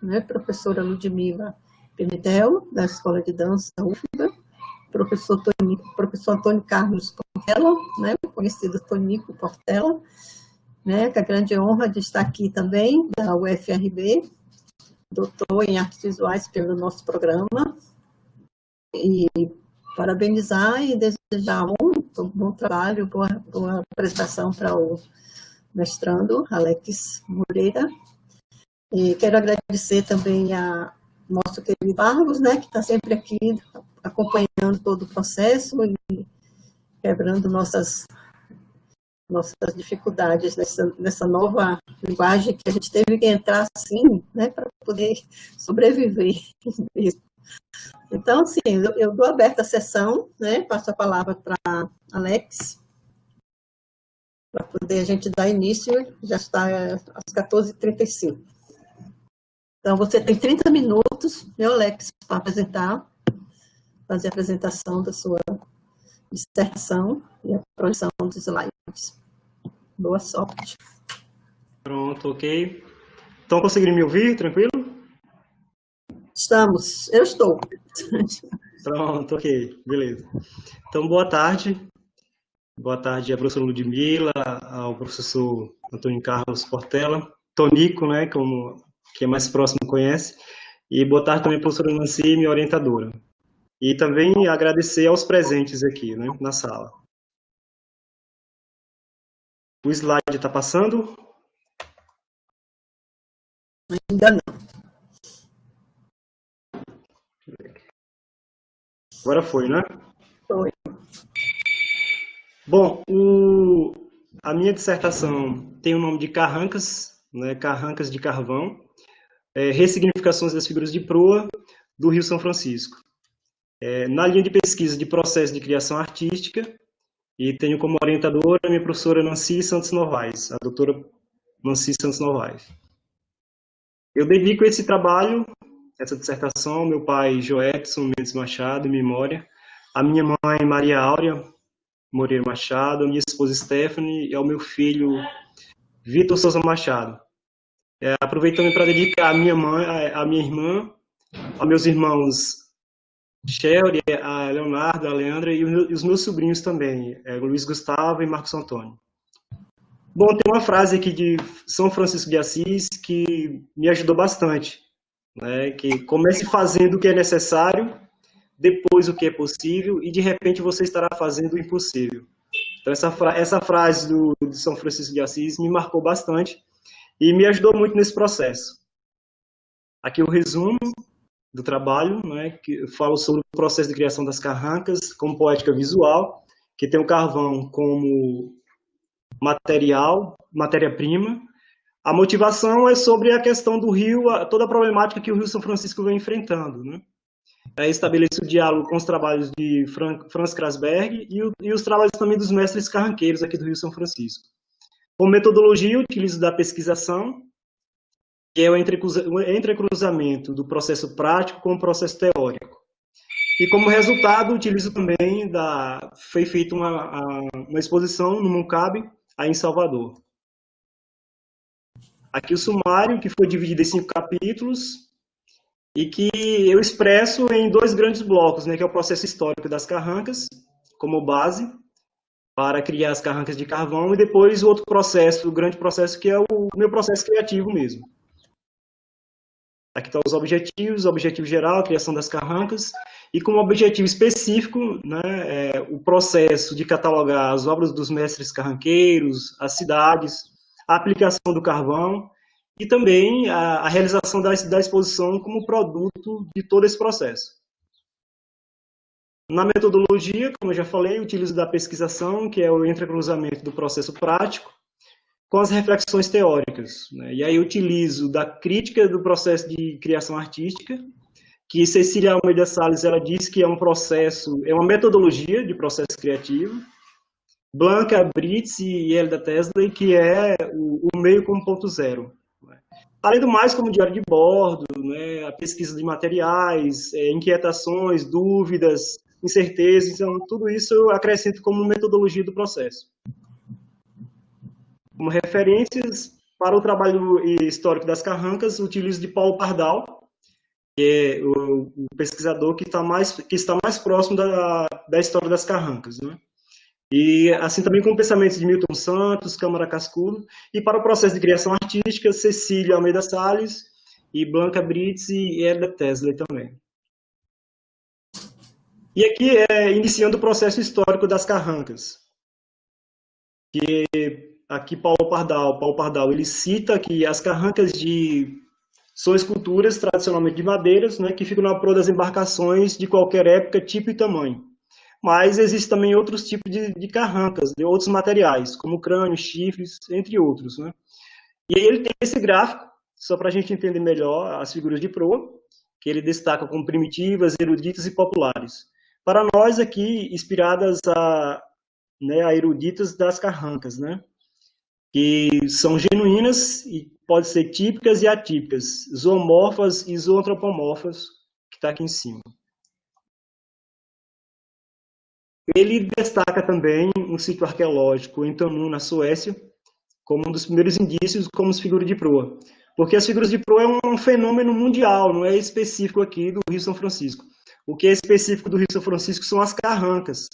né, professora Ludmila Pimentel, da Escola de Dança UFBA, professor Antônio Carlos Portela, né, conhecido Tonico Portela, né, com a grande honra de estar aqui também, da UFRB, doutor em artes visuais pelo nosso programa, e parabenizar e desejar um bom trabalho, boa apresentação para o mestrando, Alex Moreira. E quero agradecer também a nosso querido Barros, né, que está sempre aqui acompanhando todo o processo e quebrando nossas dificuldades nessa nova linguagem que a gente teve que entrar assim, né, para poder sobreviver. Então, assim, eu dou aberta a sessão, né, passo a palavra para Alex, para poder a gente dar início, já está às 14h35. Então, você tem 30 minutos, né, Alex, para fazer a apresentação da sua dissertação e a projeção dos slides. Boa sorte. Pronto, ok. Estão conseguindo me ouvir, tranquilo? Estamos, eu estou. Pronto, ok, beleza. Então, boa tarde. Boa tarde à professora Ludmila, ao professor Antônio Carlos Portela, Tonico, né, como que é mais próximo conhece, e boa tarde também à professora Nancy, minha orientadora. E também agradecer aos presentes aqui, né, na sala. O slide está passando? Ainda não. Agora foi, né? Foi. Bom, a minha dissertação tem o nome de Carrancas, né, Carrancas de Carvão, ressignificações das figuras de proa do Rio São Francisco. Na linha de pesquisa de processo de criação artística, e tenho como orientadora a minha professora Nancy Santos Novaes, a doutora Nancy Santos Novaes. Eu dedico esse trabalho, essa dissertação, ao meu pai Joetson Mendes Machado, em memória, à minha mãe Maria Áurea Moreira Machado, à minha esposa Stephanie e ao meu filho Vitor Souza Machado. Aproveitando para dedicar à minha mãe, à minha irmã, aos meus irmãos Shelly, a Leonardo, a Leandra e os meus sobrinhos também, Luiz Gustavo e Marcos Antônio. Bom, tem uma frase aqui de São Francisco de Assis que me ajudou bastante, né? Que comece fazendo o que é necessário, depois o que é possível e de repente você estará fazendo o impossível. Então essa frase de São Francisco de Assis me marcou bastante e me ajudou muito nesse processo. Aqui o resumo do trabalho, né, que eu falo sobre o processo de criação das carrancas como poética visual, que tem o carvão como matéria-prima. A motivação é sobre a questão do rio, toda a problemática que o Rio São Francisco vem enfrentando, né? Estabelece o diálogo com os trabalhos de Franz Krasberg e os trabalhos também dos mestres carranqueiros aqui do Rio São Francisco. Como metodologia, eu utilizo da pesquisação, que é o entrecruzamento do processo prático com o processo teórico. E como resultado, utilizo também foi feita uma exposição no MUNCAB, aí em Salvador. Aqui o sumário, que foi dividido em 5 capítulos, e que eu expresso em 2 grandes blocos, né, que é o processo histórico das carrancas, como base, para criar as carrancas de carvão, e depois o outro processo, o grande processo, que é o meu processo criativo mesmo. Aqui estão os objetivos, o objetivo geral, a criação das carrancas, e como objetivo específico, né, o processo de catalogar as obras dos mestres carranqueiros, as cidades, a aplicação do carvão, e também a realização da exposição como produto de todo esse processo. Na metodologia, como eu já falei, utilizo da pesquisação, que é o entrecruzamento do processo prático, com as reflexões teóricas, né? E aí eu utilizo da crítica do processo de criação artística, que Cecília Almeida Salles ela diz que é um processo, é uma metodologia de processo criativo, Blanca Brits e Elida Tesley, que é o meio como ponto zero. Além do mais, como diário de bordo, né, a pesquisa de materiais, inquietações, dúvidas, incertezas, então tudo isso eu acrescento como metodologia do processo. Como referências, para o trabalho histórico das Carrancas, utilizo de Paulo Pardal, que é o pesquisador que está mais próximo da história das Carrancas, né? E assim também com pensamentos de Milton Santos, Câmara Cascudo, e para o processo de criação artística, Cecília Almeida Salles, e Blanca Brits e Herda Tesley também. E aqui iniciando o processo histórico das Carrancas, que aqui Paulo Pardal, ele cita que as carrancas são esculturas tradicionalmente de madeiras, né, que ficam na proa das embarcações de qualquer época, tipo e tamanho. Mas existem também outros tipos de carrancas, de outros materiais, como crânio, chifres, entre outros, né? E aí ele tem esse gráfico, só para a gente entender melhor as figuras de proa, que ele destaca como primitivas, eruditas e populares. Para nós aqui, inspiradas a eruditas das Carrancas, né? Que são genuínas e podem ser típicas e atípicas, zoomorfas e zoantropomorfas, que está aqui em cima. Ele destaca também um sítio arqueológico em Tanum, na Suécia, como um dos primeiros indícios como as figuras de proa. Porque as figuras de proa é um fenômeno mundial, não é específico aqui do Rio São Francisco. O que é específico do Rio São Francisco são as carrancas.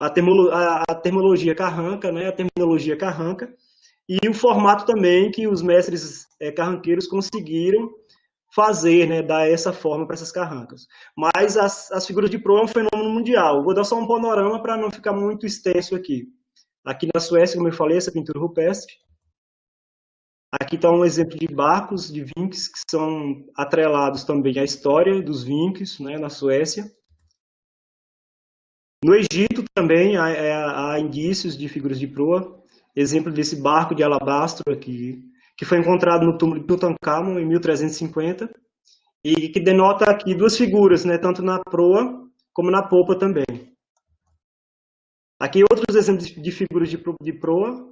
A terminologia carranca, né, a terminologia carranca, e o formato também que os mestres carranqueiros conseguiram fazer, né, dar essa forma para essas carrancas. Mas as figuras de proa é um fenômeno mundial. Vou dar só um panorama para não ficar muito extenso aqui. Aqui na Suécia, como eu falei, essa pintura rupestre. Aqui está um exemplo de barcos, de vinques, que são atrelados também à história dos vinques, né, na Suécia. No Egito também há indícios de figuras de proa. Exemplo desse barco de alabastro aqui, que foi encontrado no túmulo de Tutankhamon em 1350, e que denota aqui duas figuras, né, tanto na proa como na popa também. Aqui outros exemplos de figuras de proa,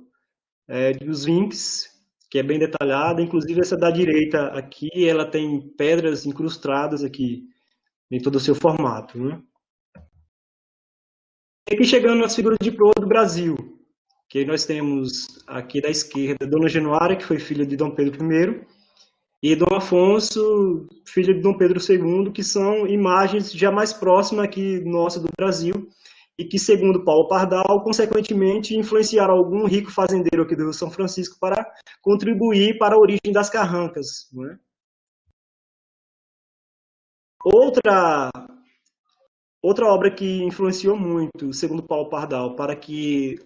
dos vinques, que é bem detalhada, inclusive essa da direita aqui, ela tem pedras incrustadas aqui, em todo o seu formato, né? E aqui chegando nas figuras de proa do Brasil, que nós temos aqui da esquerda Dona Januária, que foi filha de Dom Pedro I, e Dom Afonso, filho de Dom Pedro II, que são imagens já mais próximas aqui nossa do Brasil, e que, segundo Paulo Pardal, consequentemente influenciaram algum rico fazendeiro aqui do Rio São Francisco para contribuir para a origem das carrancas, né? Outra obra que influenciou muito, segundo Paulo Pardal, para que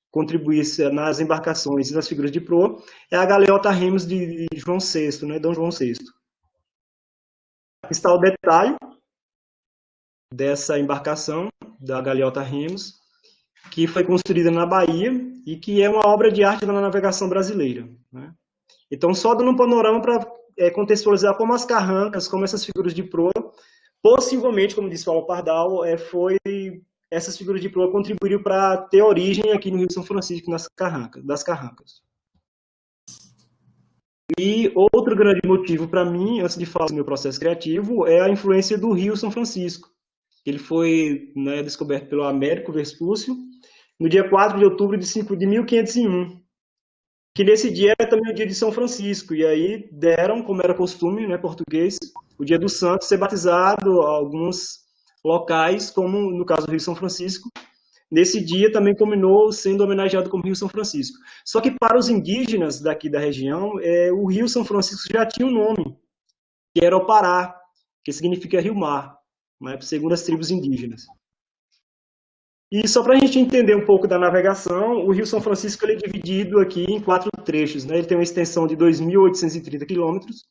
contribuísse nas embarcações e nas figuras de proa, é a galeota Remos de João VI, né, Dom João VI. Aqui está o detalhe dessa embarcação, da galeota Remos, que foi construída na Bahia e que é uma obra de arte da navegação brasileira, né? Então, só dando um panorama para contextualizar como as carrancas, como essas figuras de proa, possivelmente, como disse Paulo Pardal, essas figuras de proa contribuíram para ter origem aqui no Rio São Francisco, das carrancas. E outro grande motivo para mim, antes de falar do meu processo criativo, é a influência do Rio São Francisco. Ele foi, né, descoberto pelo Américo Vespúcio no dia 4 de outubro de 1501, que nesse dia era também o dia de São Francisco, e aí deram, como era costume, né, português, o dia do santo ser batizado alguns locais, como no caso do Rio São Francisco. Nesse dia também combinou sendo homenageado como Rio São Francisco. Só que para os indígenas daqui da região, o Rio São Francisco já tinha um nome, que era o Pará, que significa rio-mar, né, segundo as tribos indígenas. E só para a gente entender um pouco da navegação, o Rio São Francisco ele é dividido aqui em 4 trechos, né? Ele tem uma extensão de 2.830 quilômetros.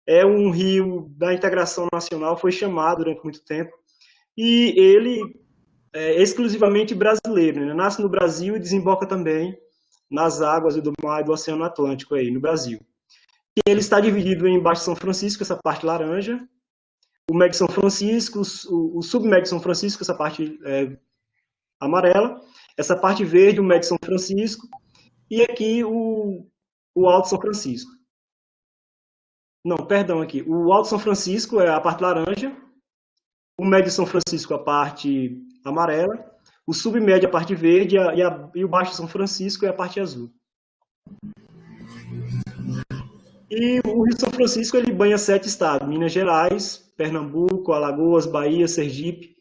É um rio da integração nacional, foi chamado durante muito tempo. E ele é exclusivamente brasileiro, né? Nasce no Brasil e desemboca também nas águas do mar e do Oceano Atlântico aí, no Brasil. E ele está dividido em Baixo São Francisco, essa parte laranja, o Médio São Francisco, o Submédio São Francisco, essa parte amarela, essa parte verde, o Médio São Francisco, e aqui o Alto São Francisco. Não, perdão, aqui. O Alto São Francisco é a parte laranja, o Médio São Francisco a parte amarela, o Submédio a parte verde e o Baixo São Francisco é a parte azul. E o Rio São Francisco ele banha 7 estados: Minas Gerais, Pernambuco, Alagoas, Bahia, Sergipe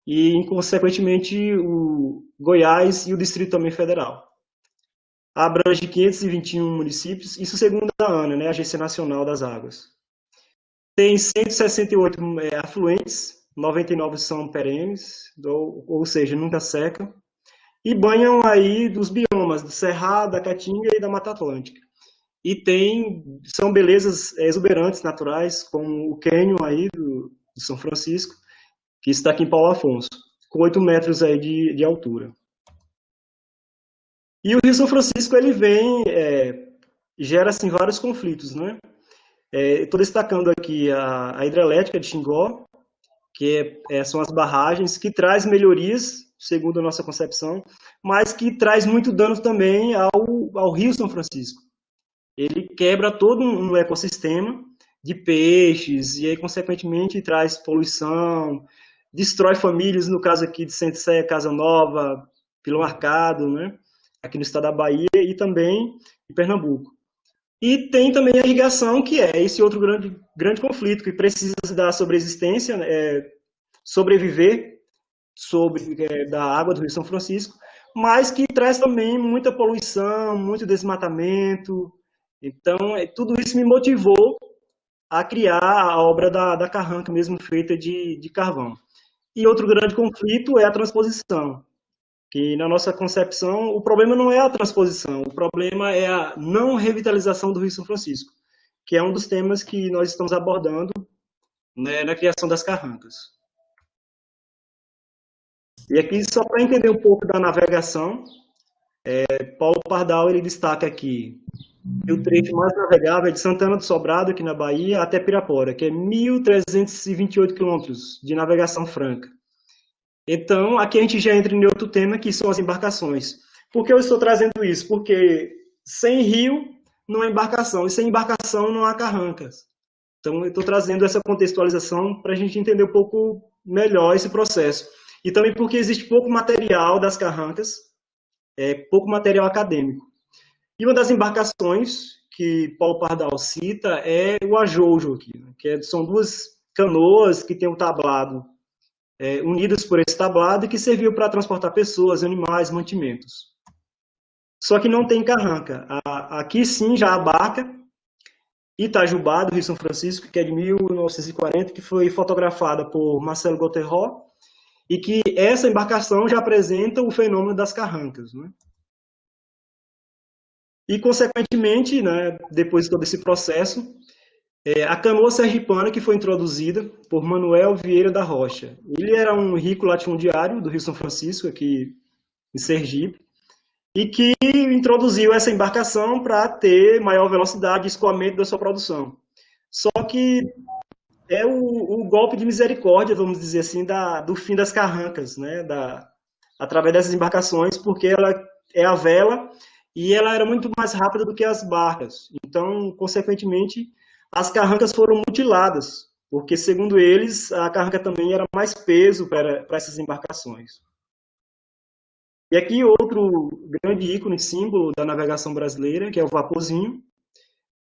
e, consequentemente, o Goiás e o Distrito também Federal. Abrange 521 municípios, isso segundo a ANA, né, Agência Nacional das Águas. Tem 168 afluentes, 99 são perenes, ou seja, nunca secam, e banham aí dos biomas do Cerrado, da Caatinga e da Mata Atlântica. E são belezas exuberantes naturais, como o cânion aí de São Francisco, que está aqui em Paulo Afonso, com 8 metros aí de altura. E o Rio São Francisco, ele gera assim, vários conflitos, né? Estou destacando aqui a hidrelétrica de Xingó, que são as barragens, que traz melhorias, segundo a nossa concepção, mas que traz muito dano também ao Rio São Francisco. Ele quebra todo um ecossistema de peixes, e aí, consequentemente, traz poluição, destrói famílias, no caso aqui de Centro-Sé, Casa Nova, Pilão Arcado, né? Aqui no estado da Bahia e também em Pernambuco. E tem também a irrigação, que é esse outro grande conflito, que precisa da sobreexistência, sobreviver da água do Rio São Francisco, mas que traz também muita poluição, muito desmatamento. Então, tudo isso me motivou a criar a obra da Carranca, mesmo feita de carvão. E outro grande conflito é a transposição, que na nossa concepção, o problema não é a transposição, o problema é a não revitalização do Rio São Francisco, que é um dos temas que nós estamos abordando, né, na criação das carrancas. E aqui, só para entender um pouco da navegação, Paulo Pardal ele destaca aqui que o trecho mais navegável é de Santana do Sobrado, aqui na Bahia, até Pirapora, que é 1.328 quilômetros de navegação franca. Então, aqui a gente já entra em outro tema, que são as embarcações. Por que eu estou trazendo isso? Porque sem rio não há embarcação, e sem embarcação não há carrancas. Então, eu estou trazendo essa contextualização para a gente entender um pouco melhor esse processo. E também porque existe pouco material das carrancas, pouco material acadêmico. E uma das embarcações que Paulo Pardal cita é o ajojo, aqui, né? São duas canoas que têm um tablado unidas por esse tablado e que serviu para transportar pessoas, animais, mantimentos. Só que não tem carranca. Aqui sim já a barca Itajubá, do Rio São Francisco, que é de 1940, que foi fotografada por Marcelo Gauterrot, e que essa embarcação já apresenta o fenômeno das carrancas, né? E, consequentemente, né, depois de todo esse processo, a canoa sergipana, que foi introduzida por Manuel Vieira da Rocha. Ele era um rico latifundiário do Rio São Francisco, aqui em Sergipe, e que introduziu essa embarcação para ter maior velocidade e escoamento da sua produção. Só que é o golpe de misericórdia, vamos dizer assim, do fim das carrancas, né, através dessas embarcações, porque ela é a vela e ela era muito mais rápida do que as barcas. Então, consequentemente, as carrancas foram mutiladas, porque, segundo eles, a carranca também era mais peso para essas embarcações. E aqui outro grande ícone, símbolo da navegação brasileira, que é o vaporzinho,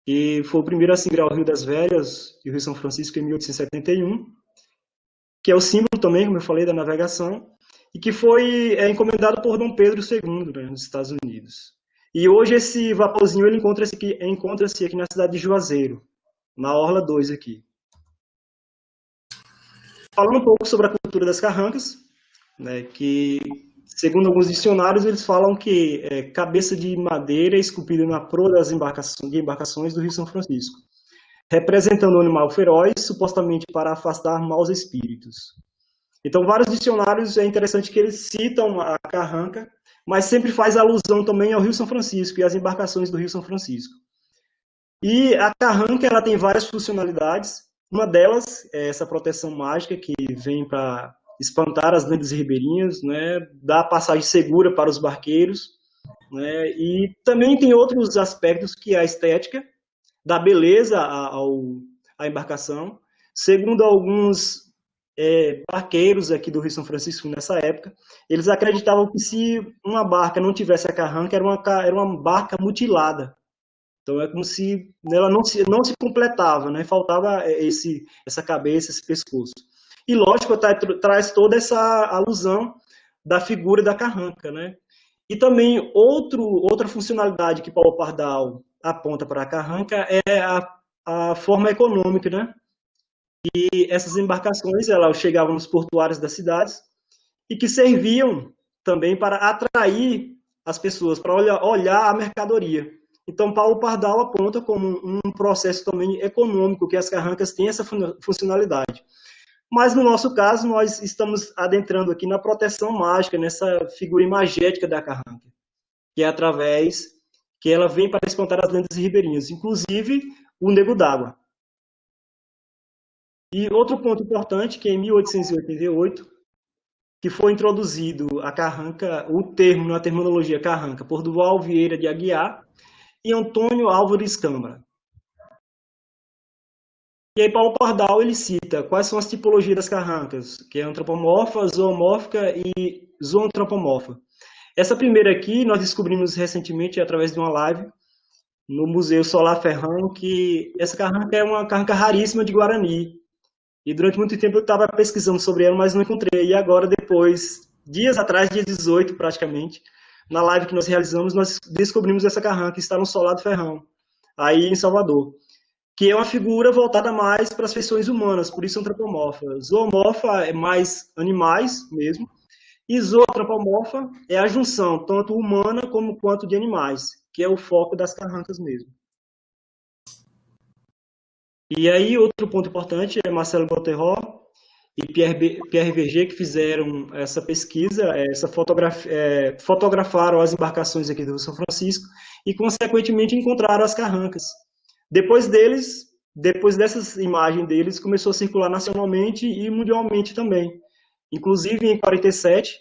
que foi o primeiro a migrar ao Rio das Velhas e o Rio São Francisco em 1871, que é o símbolo também, como eu falei, da navegação, e que foi encomendado por Dom Pedro II, né, nos Estados Unidos. E hoje esse vaporzinho ele encontra-se aqui na cidade de Juazeiro, na Orla 2 aqui. Falando um pouco sobre a cultura das carrancas, né, que, segundo alguns dicionários, eles falam que é cabeça de madeira esculpida na proa das embarcações do Rio São Francisco, representando um animal feroz, supostamente para afastar maus espíritos. Então, vários dicionários, é interessante que eles citam a carranca, mas sempre faz alusão também ao Rio São Francisco e às embarcações do Rio São Francisco. E a carranca ela tem várias funcionalidades. Uma delas é essa proteção mágica que vem para espantar as lendas ribeirinhas, né, dar passagem segura para os barqueiros, né, e também tem outros aspectos que é a estética, dá beleza à embarcação. Segundo alguns barqueiros aqui do Rio São Francisco nessa época, eles acreditavam que se uma barca não tivesse a carranca, era uma barca mutilada. Então é como se ela não se completava, né? Faltava essa cabeça, esse pescoço. E lógico, traz toda essa alusão da figura da carranca, né? E também outra funcionalidade que Paulo Pardal aponta para a carranca é a forma econômica, né? E essas embarcações, elas chegavam nos portuários das cidades e que serviam também para atrair as pessoas, para olhar a mercadoria. Então, Paulo Pardal aponta como um processo também econômico, que as carrancas têm essa funcionalidade. Mas, no nosso caso, nós estamos adentrando aqui na proteção mágica, nessa figura imagética da carranca, que é através que ela vem para espantar as lendas ribeirinhas, inclusive o Nego d'Água. E outro ponto importante, que em 1888, que foi introduzido a carranca, o termo, na terminologia carranca, por Duval Vieira de Aguiar e Antônio Álvares Câmara. E aí Paulo Pardal, ele cita quais são as tipologias das carrancas, que é antropomorfa, zoomórfica e zoantropomorfa. Essa primeira aqui nós descobrimos recentemente através de uma live no Museu Solar Ferrão, que essa carranca é uma carranca raríssima de Guarani. E durante muito tempo eu estava pesquisando sobre ela, mas não encontrei. E agora, depois, dias atrás, dia 18 praticamente, na live que nós realizamos, nós descobrimos essa carranca que está no Solar do Ferrão, aí em Salvador, que é uma figura voltada mais para as feições humanas, por isso antropomorfa. Zoomorfa é mais animais mesmo, e zoantropomorfa é a junção, tanto humana como quanto de animais, que é o foco das carrancas mesmo. E aí, outro ponto importante é Marcelo Botteró e Pierre Verger, que fizeram essa pesquisa, fotografaram as embarcações aqui do São Francisco e, consequentemente, encontraram as carrancas. Depois dessas imagens deles, começou a circular nacionalmente e mundialmente também. Inclusive, em 47,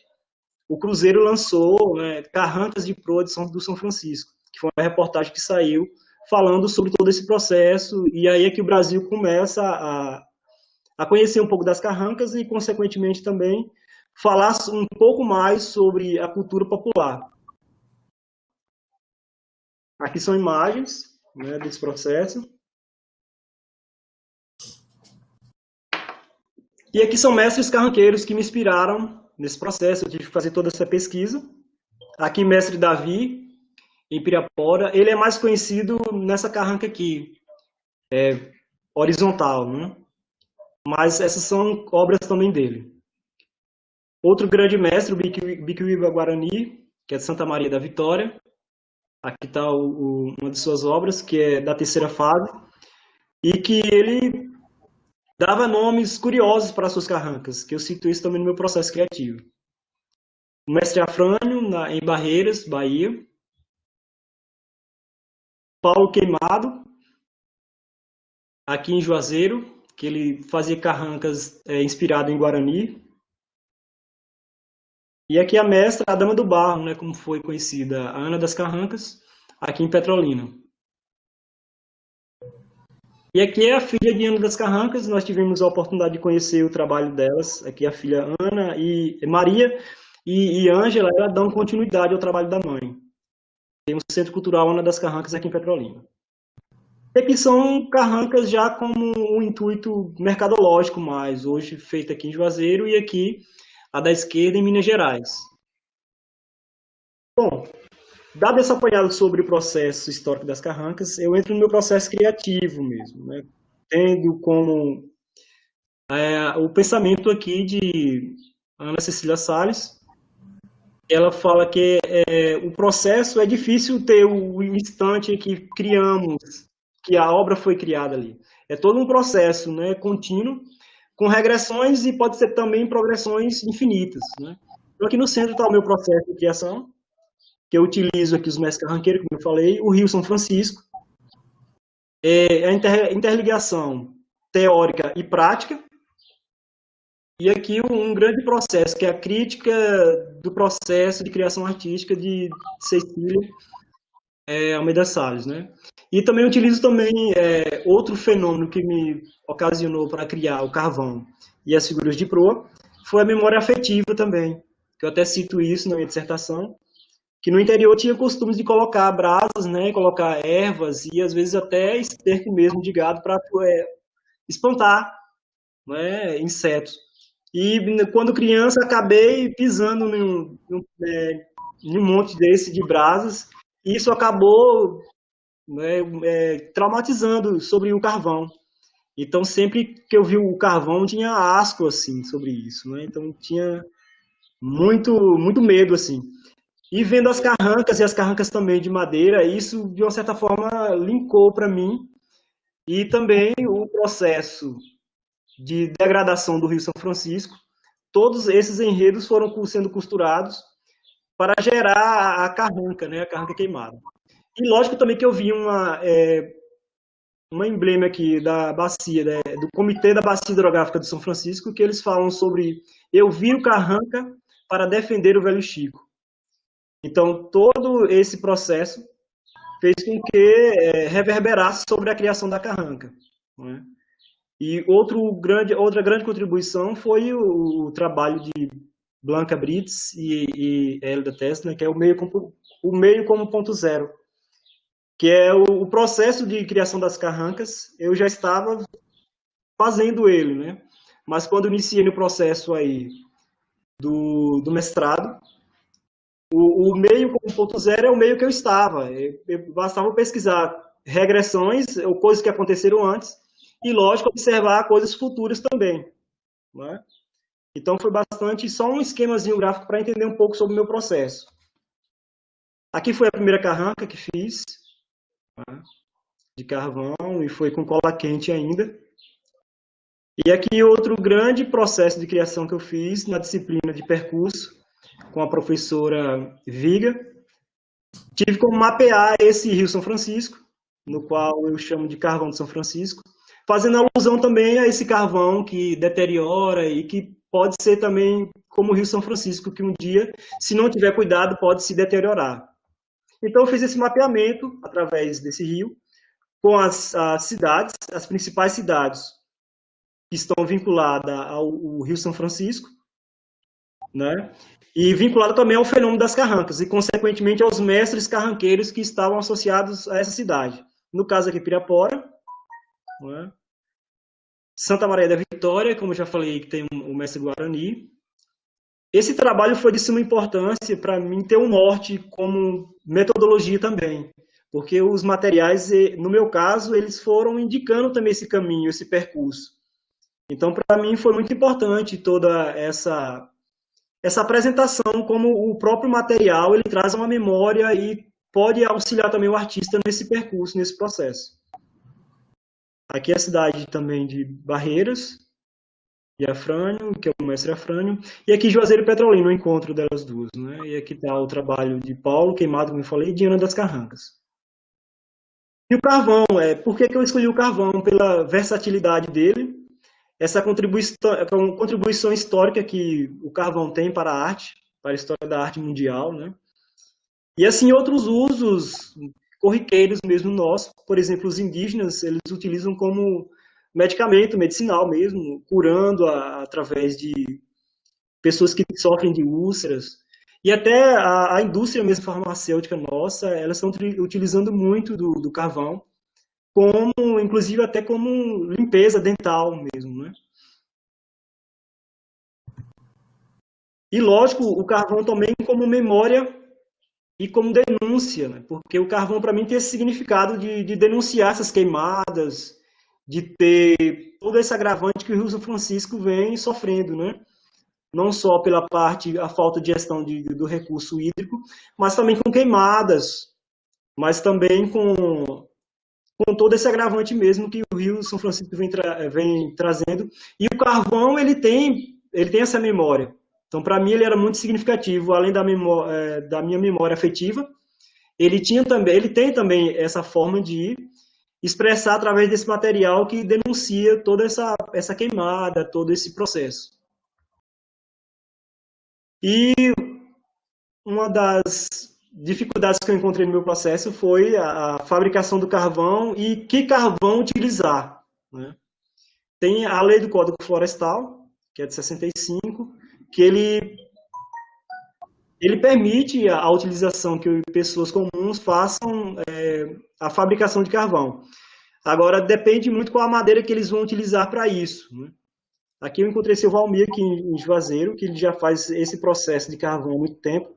o Cruzeiro lançou, né, Carrancas de Proa do São Francisco, que foi uma reportagem que saiu falando sobre todo esse processo, e aí é que o Brasil começa a conhecer um pouco das carrancas e, consequentemente, também falar um pouco mais sobre a cultura popular. Aqui são imagens, né, desse processo. E aqui são mestres carranqueiros que me inspiraram nesse processo, eu tive que fazer toda essa pesquisa. Aqui, mestre Davi, em Pirapora, ele é mais conhecido nessa carranca aqui, horizontal, né? Mas essas são obras também dele. Outro grande mestre, o Biquiúba Guarani, que é de Santa Maria da Vitória. Aqui está uma de suas obras, que é da terceira fase, e que ele dava nomes curiosos para suas carrancas, que eu cito isso também no meu processo criativo. O mestre Afrânio, em Barreiras, Bahia. Paulo Queimado, aqui em Juazeiro, que ele fazia carrancas inspirado em Guarani. E aqui a mestra, a Dama do Barro, né, como foi conhecida, a Ana das Carrancas, aqui em Petrolina. E aqui é a filha de Ana das Carrancas, nós tivemos a oportunidade de conhecer o trabalho delas, aqui a filha Ana e Maria e Ângela, elas dão continuidade ao trabalho da mãe. Tem o Centro Cultural Ana das Carrancas aqui em Petrolina. E aqui são carrancas já como um intuito mercadológico mais, hoje feita aqui em Juazeiro e aqui a da esquerda em Minas Gerais. Bom, dado esse apanhado sobre o processo histórico das carrancas, eu entro no meu processo criativo mesmo, né? Tendo como o pensamento aqui de Ana Cecília Salles. Ela fala que o processo é difícil ter o instante em que criamos, que a obra foi criada ali. É todo um processo, né, contínuo, com regressões e pode ser também progressões infinitas, né? Então aqui no centro está o meu processo de criação, que eu utilizo aqui os mestres carranqueiros, como eu falei, o Rio São Francisco, a interligação teórica e prática, e aqui um grande processo, que é a crítica do processo de criação artística de Cecília Almeida Salles, né? E também utilizo também outro fenômeno que me ocasionou para criar o carvão e as figuras de proa, foi a memória afetiva também, que eu até cito isso na minha dissertação, que no interior tinha costumes de colocar brasas, né, colocar ervas e às vezes até esterco mesmo de gado para espantar, né, insetos. E quando criança acabei pisando em um monte desse de brasas e isso acabou, né, traumatizando sobre o carvão. Então sempre que eu vi o carvão tinha asco assim sobre isso, né? Então tinha muito medo assim. E vendo as carrancas e as carrancas também de madeira, isso de uma certa forma linkou para mim e também o processo de degradação do Rio São Francisco. Todos esses enredos foram sendo costurados para gerar a carranca, né, a carranca queimada. E lógico também que eu vi uma emblema aqui da bacia, né, do Comitê da Bacia Hidrográfica de São Francisco, que eles falam sobre eu vi o carranca para defender o Velho Chico. Então, todo esse processo fez com que reverberasse sobre a criação da carranca. Né? E outra grande contribuição foi o trabalho de Blanca Brits e Hélida Tessner, que é o meio como ponto zero, que é o processo de criação das carrancas. Eu já estava fazendo ele, né? Mas quando iniciei no processo aí do mestrado, o meio como ponto zero é o meio que eu estava. Bastava pesquisar regressões ou coisas que aconteceram antes e, lógico, observar coisas futuras também. Né? Então, foi bastante só um esquemazinho gráfico para entender um pouco sobre o meu processo. Aqui foi a primeira carranca que fiz, né? De carvão, e foi com cola quente ainda. E aqui outro grande processo de criação que eu fiz na disciplina de percurso, com a professora Viga. Tive como mapear esse Rio São Francisco, no qual eu chamo de carvão de São Francisco, fazendo alusão também a esse carvão que deteriora e que pode ser também como o Rio São Francisco, que um dia, se não tiver cuidado, pode se deteriorar. Então eu fiz esse mapeamento através desse rio, com as cidades, as principais cidades que estão vinculadas ao Rio São Francisco, né? E vinculado também ao fenômeno das carrancas, e consequentemente aos mestres carranqueiros que estavam associados a essa cidade. No caso aqui, Pirapora, né? Santa Maria da Vitória, como eu já falei, que tem o mestre Guarani. Esse trabalho foi de suma importância para mim ter um norte como metodologia também, porque os materiais, no meu caso, eles foram indicando também esse caminho, esse percurso. Então, para mim, foi muito importante toda essa apresentação, como o próprio material ele traz uma memória e pode auxiliar também o artista nesse percurso, nesse processo. Aqui é a cidade também de Barreiras e Afrânio, que é o mestre Afrânio, e aqui Juazeiro e Petrolina, o encontro delas duas. Né? E aqui está o trabalho de Paulo Queimado, como eu falei, e de Ana das Carrancas. E o carvão, por que eu escolhi o carvão? Pela versatilidade dele, essa contribuição histórica que o carvão tem para a arte, para a história da arte mundial, né? E assim outros usos corriqueiros mesmo nossos, por exemplo, os indígenas, eles utilizam como medicamento medicinal mesmo, curando através de pessoas que sofrem de úlceras. E até a indústria mesmo farmacêutica nossa, elas estão utilizando muito do carvão, como, inclusive até como limpeza dental mesmo, né? E lógico, o carvão também como memória e como denúncia, né? Porque o carvão para mim tem esse significado de denunciar essas queimadas, de ter todo esse agravante que o Rio São Francisco vem sofrendo, né? Não só pela parte, a falta de gestão do recurso hídrico, mas também com queimadas, mas também com todo esse agravante mesmo que o Rio São Francisco vem trazendo. E o carvão, ele tem essa memória. Então, para mim, ele era muito significativo, além da minha memória afetiva, ele tem também essa forma de expressar através desse material que denuncia toda essa queimada, todo esse processo. E uma das dificuldades que eu encontrei no meu processo foi a fabricação do carvão e que carvão utilizar. Né? Tem a lei do Código Florestal, que é de 65, que ele ele permite a utilização que pessoas comuns façam a fabricação de carvão. Agora, depende muito qual a madeira que eles vão utilizar para isso, né? Aqui eu encontrei seu Valmir, aqui em Juazeiro, que ele já faz esse processo de carvão há muito tempo.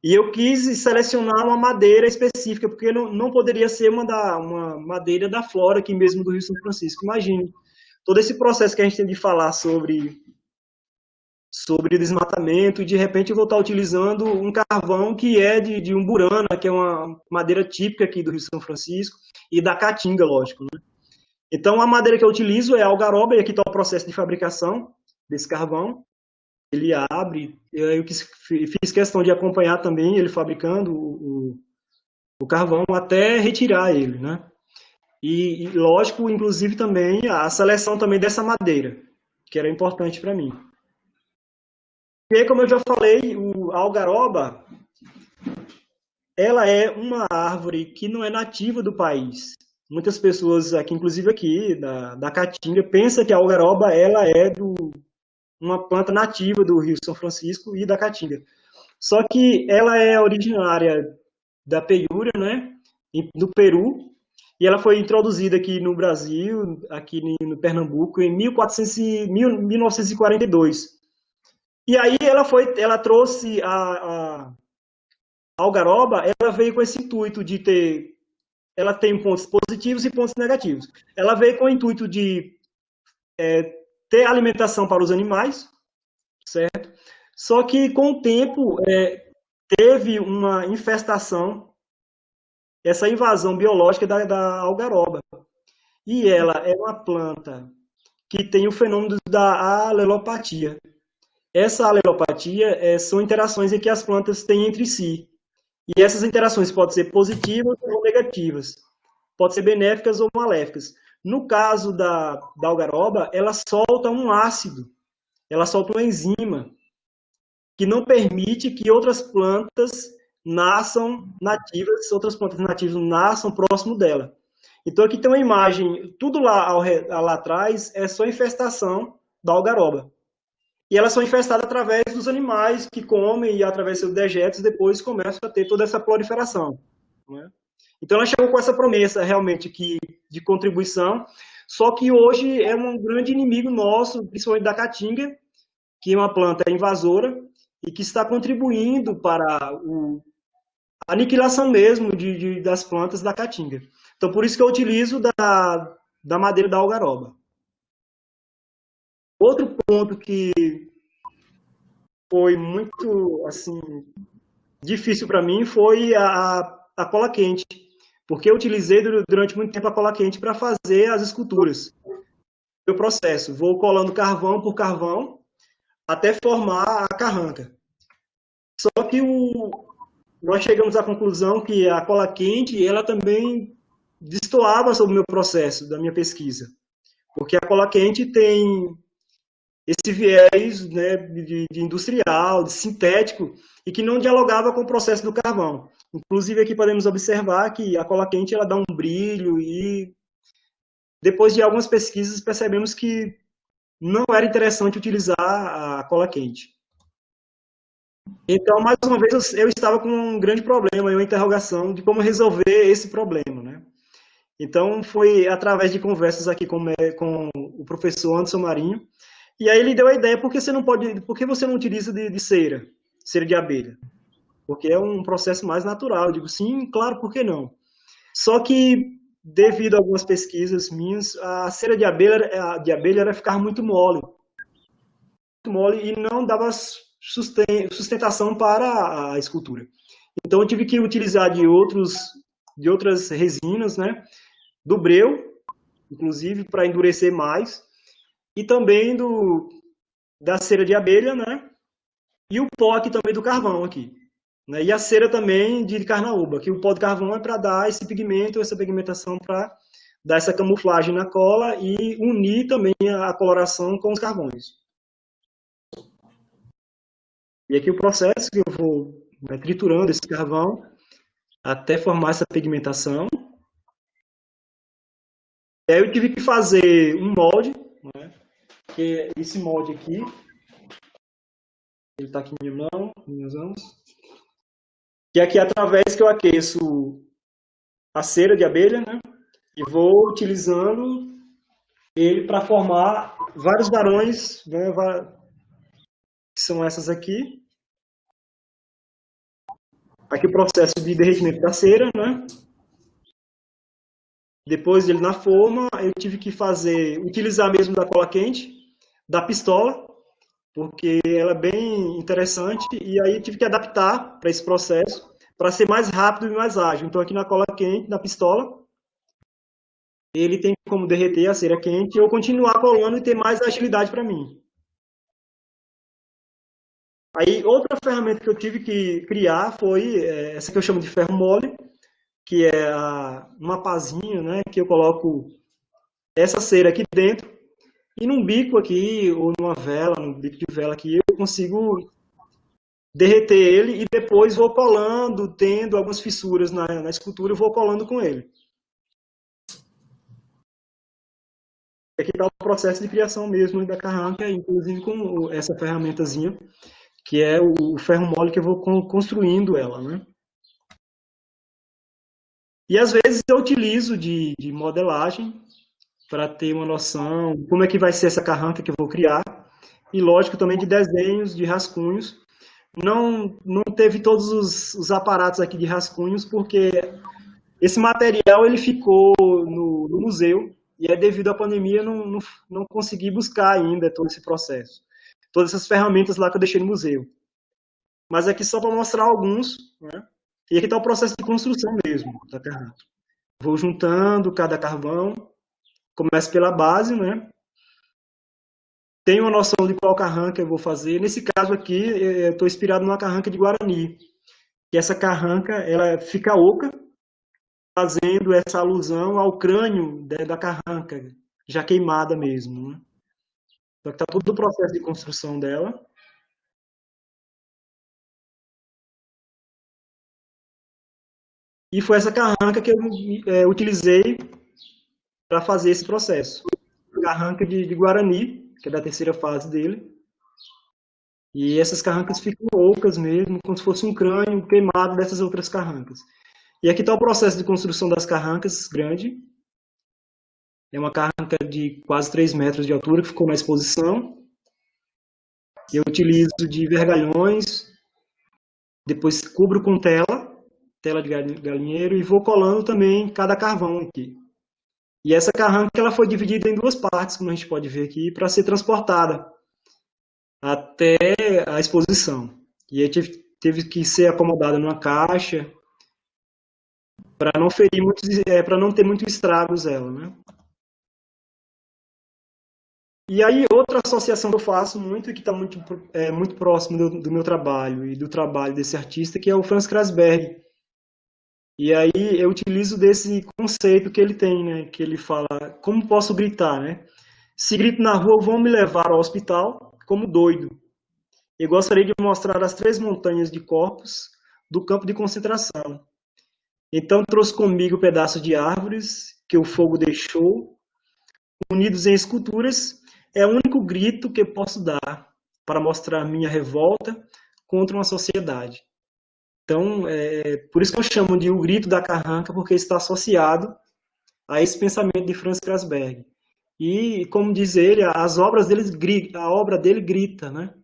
E eu quis selecionar uma madeira específica, porque não poderia ser uma madeira da flora aqui mesmo do Rio São Francisco. Imagine, todo esse processo que a gente tem de falar sobre desmatamento, e de repente eu vou estar utilizando um carvão que é de umburana, que é uma madeira típica aqui do Rio São Francisco, e da caatinga, lógico, né? Então, a madeira que eu utilizo é a algaroba, e aqui está o processo de fabricação desse carvão. Ele abre, eu fiz questão de acompanhar também ele fabricando o carvão até retirar ele, né? E, lógico, inclusive também a seleção também dessa madeira, que era importante para mim. E aí, como eu já falei, a algaroba, ela é uma árvore que não é nativa do país. Muitas pessoas aqui, inclusive aqui, da Caatinga, pensam que a algaroba ela é uma planta nativa do Rio São Francisco e da Caatinga. Só que ela é originária da Peiúria, né, do Peru, e ela foi introduzida aqui no Brasil, aqui no Pernambuco, em 1942. E aí ela trouxe a algaroba, ela veio com esse intuito de ela tem pontos positivos e pontos negativos. Ela veio com o intuito de ter alimentação para os animais, certo? Só que com o tempo teve uma infestação, essa invasão biológica da algaroba. E ela é uma planta que tem o fenômeno da alelopatia. Essa alelopatia são interações em que as plantas têm entre si. E essas interações podem ser positivas ou negativas. Podem ser benéficas ou maléficas. No caso da algaroba, ela solta um ácido. Ela solta uma enzima que não permite que outras plantas nasçam nativas, outras plantas nativas nasçam próximo dela. Então aqui tem uma imagem, tudo lá atrás é só infestação da algaroba. E elas são infestadas através dos animais que comem e através dos seus dejetos depois começam a ter toda essa proliferação, né? Então ela chegou com essa promessa realmente de contribuição, só que hoje é um grande inimigo nosso, principalmente da caatinga, que é uma planta invasora e que está contribuindo para a aniquilação mesmo das plantas da caatinga. Então por isso que eu utilizo da madeira da algaroba. Outro ponto que foi muito assim difícil para mim foi a cola quente, porque eu utilizei durante muito tempo a cola quente para fazer as esculturas. O processo, vou colando carvão por carvão até formar a carranca. Só que nós chegamos à conclusão que a cola quente ela também destoava sobre o meu processo, da minha pesquisa, porque a cola quente tem esse viés, né, de industrial, de sintético, e que não dialogava com o processo do carvão. Inclusive, aqui podemos observar que a cola quente ela dá um brilho, e depois de algumas pesquisas percebemos que não era interessante utilizar a cola quente. Então, mais uma vez, eu estava com um grande problema, uma interrogação de como resolver esse problema, né? Então, foi através de conversas aqui com o professor Anderson Marinho. E aí ele deu a ideia, por que você não utiliza de cera de abelha? Porque é um processo mais natural. Eu digo, sim, claro, por que não? Só que, devido a algumas pesquisas minhas, a cera de abelha era ficar muito mole e não dava sustentação para a escultura. Então eu tive que utilizar de outras resinas, né? Do breu, inclusive, para endurecer mais, e também da cera de abelha, né? E o pó aqui também do carvão aqui, né? E a cera também de carnaúba, que o pó de carvão é para dar esse pigmento, essa pigmentação, para dar essa camuflagem na cola e unir também a coloração com os carvões. E aqui o processo que eu vou triturando esse carvão até formar essa pigmentação. E aí eu tive que fazer um molde, né? Que esse molde aqui, ele está aqui em minha mão, em minhas mãos. que aqui através que eu aqueço a cera de abelha, né? E vou utilizando ele para formar vários varões, né? Que são essas aqui. Aqui o processo de derretimento da cera, né? Depois ele na forma, eu tive que utilizar mesmo da cola quente, da pistola, porque ela é bem interessante, e aí eu tive que adaptar para esse processo, para ser mais rápido e mais ágil. Então aqui na cola quente, na pistola, ele tem como derreter a cera quente e eu continuar colando e ter mais agilidade para mim. Aí outra ferramenta que eu tive que criar foi essa que eu chamo de ferro mole, que é uma pazinha, né, que eu coloco essa cera aqui dentro, e num bico aqui, ou numa vela, num bico de vela aqui, eu consigo derreter ele e depois vou colando, tendo algumas fissuras na escultura, eu vou colando com ele. Aqui está o processo de criação mesmo da carranca, inclusive com essa ferramentazinha, que é o ferro mole que eu vou construindo ela, né? E às vezes eu utilizo de modelagem para ter uma noção como é que vai ser essa carranca que eu vou criar, e lógico também de desenhos, de rascunhos. Não teve todos os aparatos aqui de rascunhos, porque esse material ele ficou no museu, e é devido à pandemia não consegui buscar ainda todo esse processo. Todas essas ferramentas lá que eu deixei no museu. Mas aqui só para mostrar alguns, né? E aqui está o processo de construção mesmo da carranca. Vou juntando cada carvão, começo pela base, né? Tenho uma noção de qual carranca eu vou fazer. Nesse caso aqui, eu estou inspirado numa carranca de Guarani. E essa carranca, ela fica oca, fazendo essa alusão ao crânio da carranca, já queimada mesmo, né? Então está todo o processo de construção dela. E foi essa carranca que eu utilizei para fazer esse processo. Carranca de Guarani, que é da terceira fase dele. E essas carrancas ficam ocas mesmo, como se fosse um crânio queimado dessas outras carrancas. E aqui está o processo de construção das carrancas grande. É uma carranca de quase 3 metros de altura que ficou na exposição. Eu utilizo de vergalhões, depois cubro com tela de galinheiro, e vou colando também cada carvão aqui. E essa carranca ela foi dividida em duas partes, como a gente pode ver aqui, para ser transportada até a exposição. E aí teve que ser acomodada numa caixa para não ferir para não ter muitos estragos ela, né? E aí outra associação que eu faço muito e que está muito próximo do meu trabalho e do trabalho desse artista, que é o Franz Krasberg. E aí eu utilizo desse conceito que ele tem, né? Que ele fala, como posso gritar, né? Se grito na rua, vão me levar ao hospital como doido. Eu gostaria de mostrar as 3 montanhas de corpos do campo de concentração. Então trouxe comigo pedaços de árvores que o fogo deixou, unidos em esculturas. É o único grito que posso dar para mostrar minha revolta contra uma sociedade. Então, por isso que eu chamo de o grito da carranca, porque está associado a esse pensamento de Franz Krasberg. E, como diz ele, a obra dele grita, né?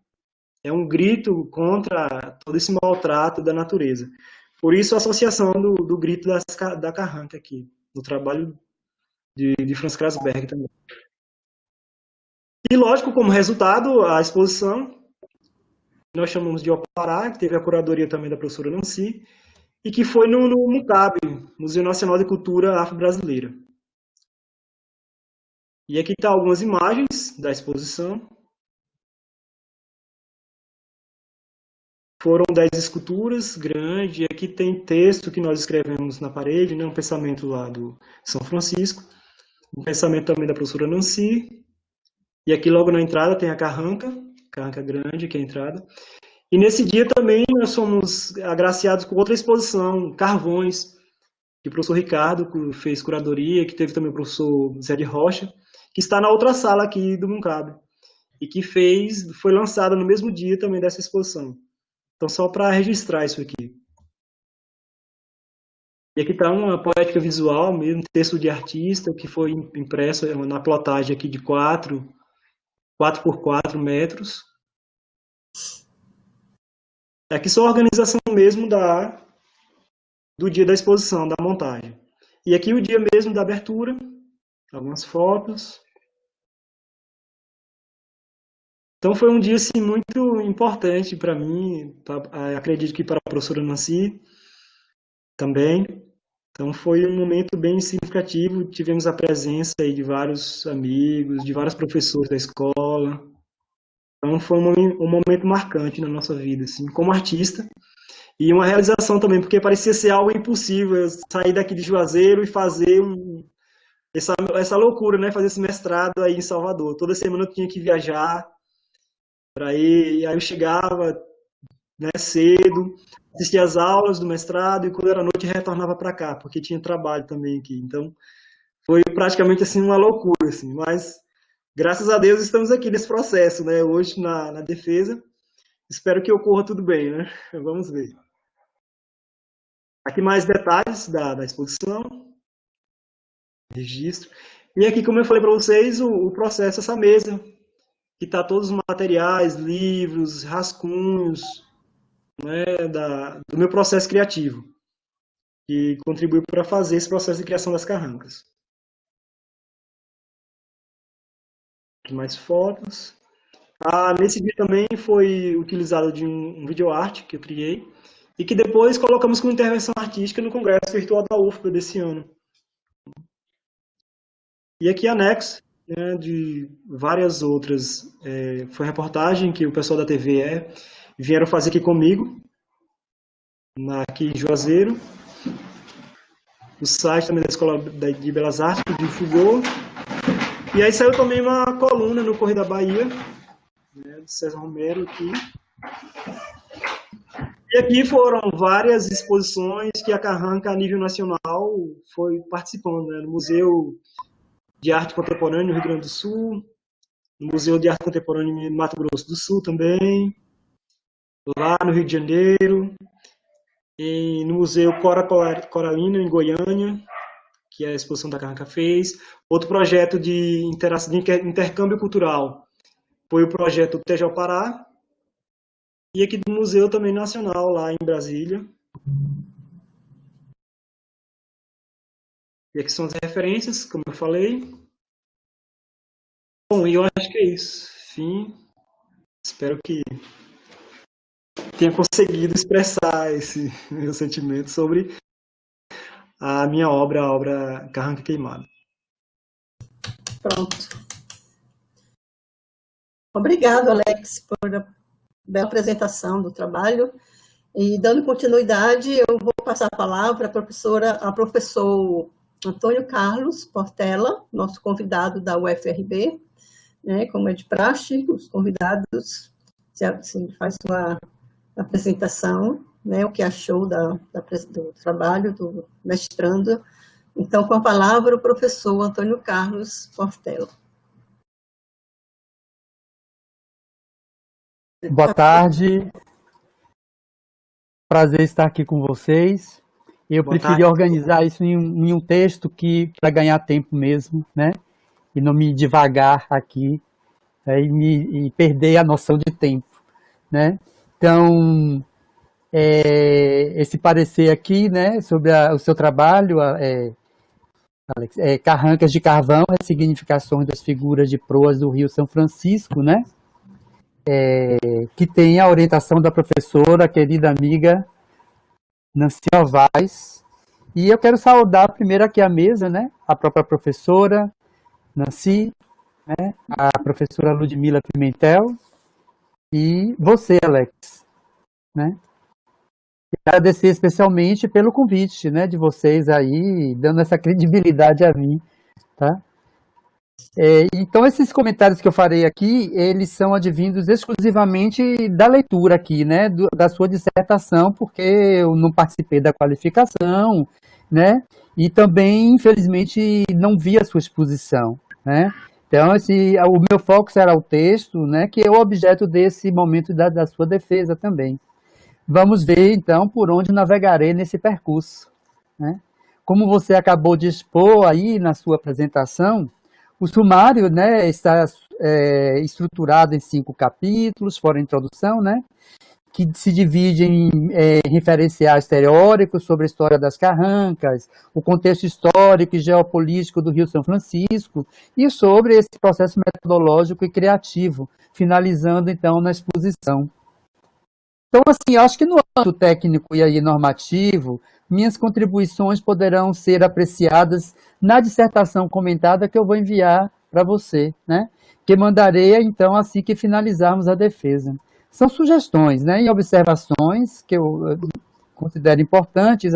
É um grito contra todo esse maltrato da natureza. Por isso a associação do grito da carranca aqui, no trabalho de Franz Krasberg também. E lógico, como resultado, a exposição, nós chamamos de Opará, que teve a curadoria também da professora Nancy, e que foi no MUCAB, Museu Nacional de Cultura Afro-Brasileira. E aqui estão algumas imagens da exposição. Foram 10 esculturas grandes, e aqui tem texto que nós escrevemos na parede, né, um pensamento lá do São Francisco, um pensamento também da professora Nancy, e aqui logo na entrada tem a carranca grande, que é a entrada. E nesse dia também nós fomos agraciados com outra exposição, carvões, que o professor Ricardo fez curadoria, que teve também o professor Zé de Rocha, que está na outra sala aqui do MUCAB, e que foi lançada no mesmo dia também dessa exposição. Então, só para registrar isso aqui. E aqui está uma poética visual, mesmo texto de artista, que foi impresso na plotagem aqui de 4 por 4 metros. Aqui só a organização mesmo do dia da exposição, da montagem. E aqui o dia mesmo da abertura, algumas fotos. Então foi um dia assim, muito importante para mim, acredito que para a professora Nancy também. Então foi um momento bem significativo, tivemos a presença aí de vários amigos, de vários professores da escola. Então foi um momento marcante na nossa vida, assim, como artista. E uma realização também, porque parecia ser algo impossível, sair daqui de Juazeiro e fazer essa loucura, né? Fazer esse mestrado aí em Salvador. Toda semana eu tinha que viajar para ir, e aí eu chegava, né, cedo, assistia às aulas do mestrado e quando era noite retornava para cá, porque tinha trabalho também aqui. Então foi praticamente assim uma loucura, assim, mas graças a Deus estamos aqui nesse processo, né? Hoje na defesa. Espero que ocorra tudo bem, né? Vamos ver. Aqui mais detalhes da exposição, registro. E aqui, como eu falei para vocês, o processo, essa mesa, que está todos os materiais, livros, rascunhos, né, do meu processo criativo, que contribuiu para fazer esse processo de criação das carrancas. Aqui mais fotos. Nesse dia também foi utilizado de um videoarte que eu criei, e que depois colocamos como intervenção artística no Congresso Virtual da UFBA desse ano. E aqui anexo, né, de várias outras, foi reportagem que o pessoal da TVE vieram fazer aqui comigo, aqui em Juazeiro. O site também da Escola de Belas Artes que divulgou. E aí saiu também uma coluna no Correio da Bahia, né, de César Romero aqui. E aqui foram várias exposições que a Carranca, a nível nacional, foi participando, né, no Museu de Arte Contemporânea no Rio Grande do Sul, no Museu de Arte Contemporânea em Mato Grosso do Sul também, lá no Rio de Janeiro, e no Museu Cora Coralina, em Goiânia, que a exposição da Carranca fez. Outro projeto de intercâmbio cultural foi o projeto Tejal Pará, e aqui do Museu também Nacional, lá em Brasília. E aqui são as referências, como eu falei. Bom, e eu acho que é isso. Enfim, espero que tenha conseguido expressar esse meu sentimento sobre a minha obra, a obra Carranca Queimada. Pronto. Obrigado, Alex, por a bela apresentação do trabalho. E, dando continuidade, eu vou passar a palavra ao professor Antônio Carlos Portela, nosso convidado da UFRB, né, como é de praxe, os convidados faz uma apresentação, né, o que achou do trabalho do mestrando. Então, com a palavra, o professor Antônio Carlos Portela. Boa tarde. Prazer estar aqui com vocês. Eu preferi organizar isso em um texto para ganhar tempo mesmo, né? E não me devagar aqui, e perder a noção de tempo, né? Então, esse parecer aqui, né, sobre o seu trabalho, Alex, Carrancas de Carvão, ressignificações das figuras de proas do Rio São Francisco, né? Que tem a orientação da professora, querida amiga Nancy Novaes. E eu quero saudar primeiro aqui a mesa, né? A própria professora Nancy, né? A professora Ludmila Pimentel e você, Alex, né? E agradecer especialmente pelo convite, né, de vocês aí, dando essa credibilidade a mim, tá? Então, esses comentários que eu farei aqui, eles são advindos exclusivamente da leitura aqui, né, da sua dissertação, porque eu não participei da qualificação, né, e também, infelizmente, não vi a sua exposição, né. Então, o meu foco será o texto, né, que é o objeto desse momento da sua defesa também. Vamos ver, então, por onde navegarei nesse percurso, né? Como você acabou de expor aí na sua apresentação, o sumário, né, está estruturado em 5 capítulos, fora a introdução, né, que se divide em referenciais teóricos sobre a história das Carrancas, o contexto histórico e geopolítico do Rio São Francisco e sobre esse processo metodológico e criativo, finalizando então na exposição. Então, assim, eu acho que no âmbito técnico e aí normativo, minhas contribuições poderão ser apreciadas na dissertação comentada que eu vou enviar para você, né? Que mandarei, então, assim que finalizarmos a defesa. São sugestões, né, e observações que eu considero importantes,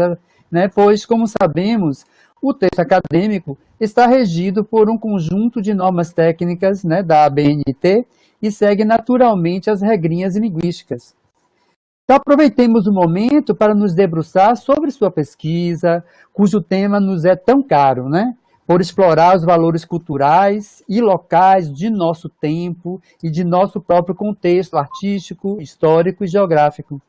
né, pois, como sabemos, o texto acadêmico está regido por um conjunto de normas técnicas, né, da ABNT e segue naturalmente as regrinhas linguísticas. Então, aproveitemos o momento para nos debruçar sobre sua pesquisa, cujo tema nos é tão caro, né? Por explorar os valores culturais e locais de nosso tempo e de nosso próprio contexto artístico, histórico e geográfico.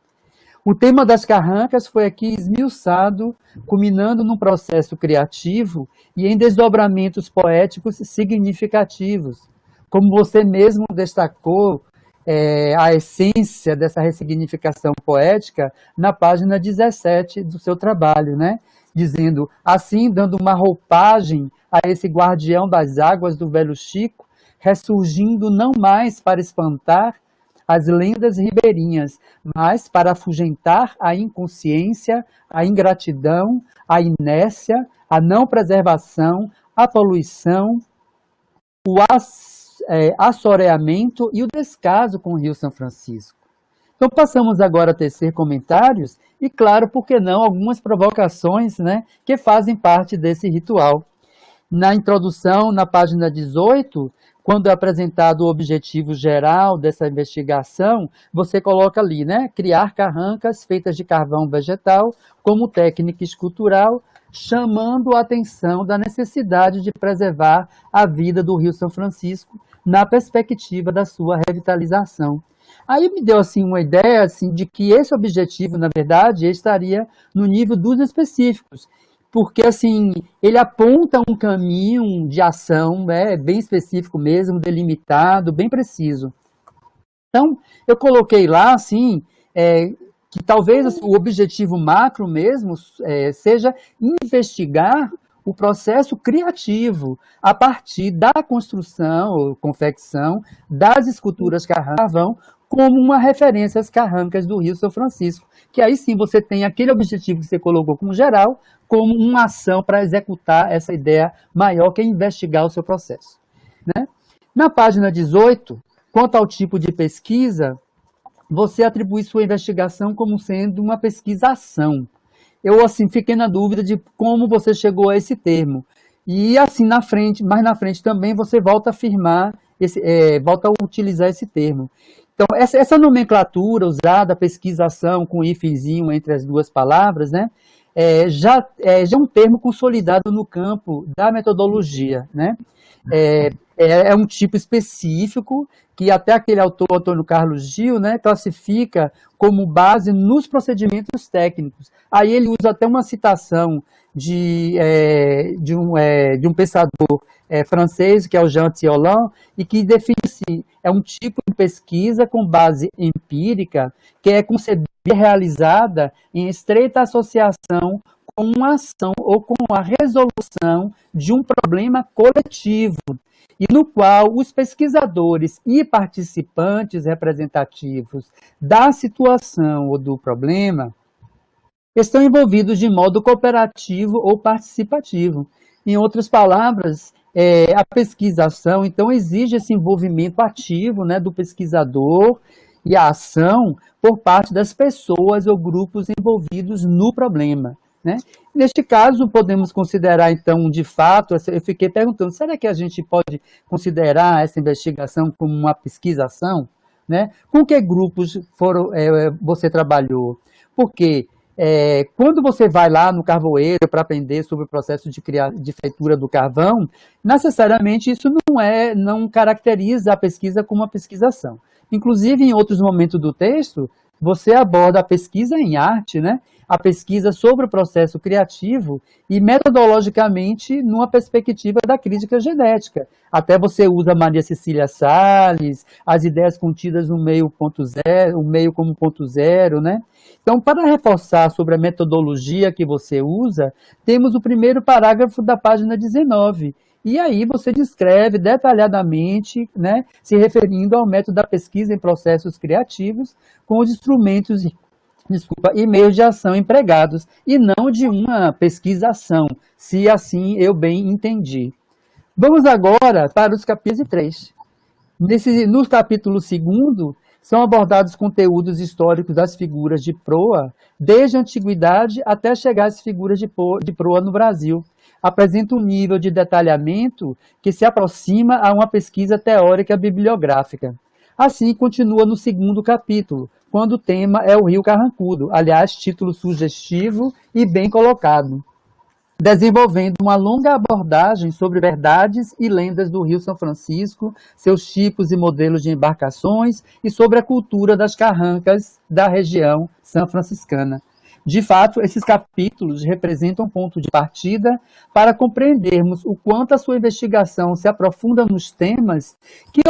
O tema das Carrancas foi aqui esmiuçado, culminando num processo criativo e em desdobramentos poéticos significativos. Como você mesmo destacou, a essência dessa ressignificação poética na página 17 do seu trabalho, né? Dizendo, assim, dando uma roupagem a esse guardião das águas do velho Chico, ressurgindo não mais para espantar as lendas ribeirinhas, mas para afugentar a inconsciência, a ingratidão, a inércia, a não preservação, a poluição, o assoreamento e o descaso com o Rio São Francisco. Então, passamos agora a tecer comentários e, claro, por que não, algumas provocações, né, que fazem parte desse ritual. Na introdução, na página 18, quando é apresentado o objetivo geral dessa investigação, você coloca ali, né, criar carrancas feitas de carvão vegetal como técnica escultural, chamando a atenção da necessidade de preservar a vida do Rio São Francisco na perspectiva da sua revitalização. Aí me deu assim, uma ideia assim, de que esse objetivo, na verdade, estaria no nível dos específicos, porque assim, ele aponta um caminho de ação, né, bem específico mesmo, delimitado, bem preciso. Então, eu coloquei lá, assim, que talvez assim, o objetivo macro mesmo seja investigar o processo criativo a partir da construção ou confecção das esculturas carvão como uma referência às carrancas do Rio São Francisco, que aí sim você tem aquele objetivo que você colocou como geral, como uma ação para executar essa ideia maior, que é investigar o seu processo, né? Na página 18, quanto ao tipo de pesquisa, você atribui sua investigação como sendo uma pesquisa-ação. Eu, assim, fiquei na dúvida de como você chegou a esse termo. E, assim, mais na frente também, você volta a afirmar, volta a utilizar esse termo. Então, essa nomenclatura usada, pesquisação com hífenzinho entre as duas palavras, né, já é um termo consolidado no campo da metodologia, né? É um tipo específico que até aquele autor, Antônio Carlos Gil, né, classifica como base nos procedimentos técnicos. Aí ele usa até uma citação de um pensador francês, que é o Jean Tiolan, e que define assim, é um tipo de pesquisa com base empírica que é concebida e realizada em estreita associação com uma ação ou com a resolução de um problema coletivo, e no qual os pesquisadores e participantes representativos da situação ou do problema estão envolvidos de modo cooperativo ou participativo. Em outras palavras, a pesquisação, então, exige esse envolvimento ativo, né, do pesquisador e a ação por parte das pessoas ou grupos envolvidos no problema, né? Neste caso, podemos considerar, então, de fato, eu fiquei perguntando, será que a gente pode considerar essa investigação como uma pesquisação, né? Com que grupos você trabalhou? Porque quando você vai lá no carvoeiro para aprender sobre o processo de feitura do carvão, necessariamente isso não caracteriza a pesquisa como uma pesquisação. Inclusive, em outros momentos do texto, você aborda a pesquisa em arte, né? A pesquisa sobre o processo criativo e metodologicamente numa perspectiva da crítica genética. Até você usa Maria Cecília Salles, as ideias contidas no meio ponto zero, o meio como ponto zero, né? Então, para reforçar sobre a metodologia que você usa, temos o primeiro parágrafo da página 19. E aí você descreve detalhadamente, né, se referindo ao método da pesquisa em processos criativos com os instrumentos e meios de ação empregados, e não de uma pesquisação, se assim eu bem entendi. Vamos agora para os capítulos 3. No capítulo 2, são abordados conteúdos históricos das figuras de proa, desde a antiguidade até chegar às figuras de proa no Brasil. Apresenta um nível de detalhamento que se aproxima a uma pesquisa teórica bibliográfica. Assim, continua no 2º capítulo, quando o tema é o Rio Carrancudo, aliás, título sugestivo e bem colocado, desenvolvendo uma longa abordagem sobre verdades e lendas do Rio São Francisco, seus tipos e modelos de embarcações e sobre a cultura das carrancas da região são-franciscana. De fato, esses capítulos representam um ponto de partida para compreendermos o quanto a sua investigação se aprofunda nos temas que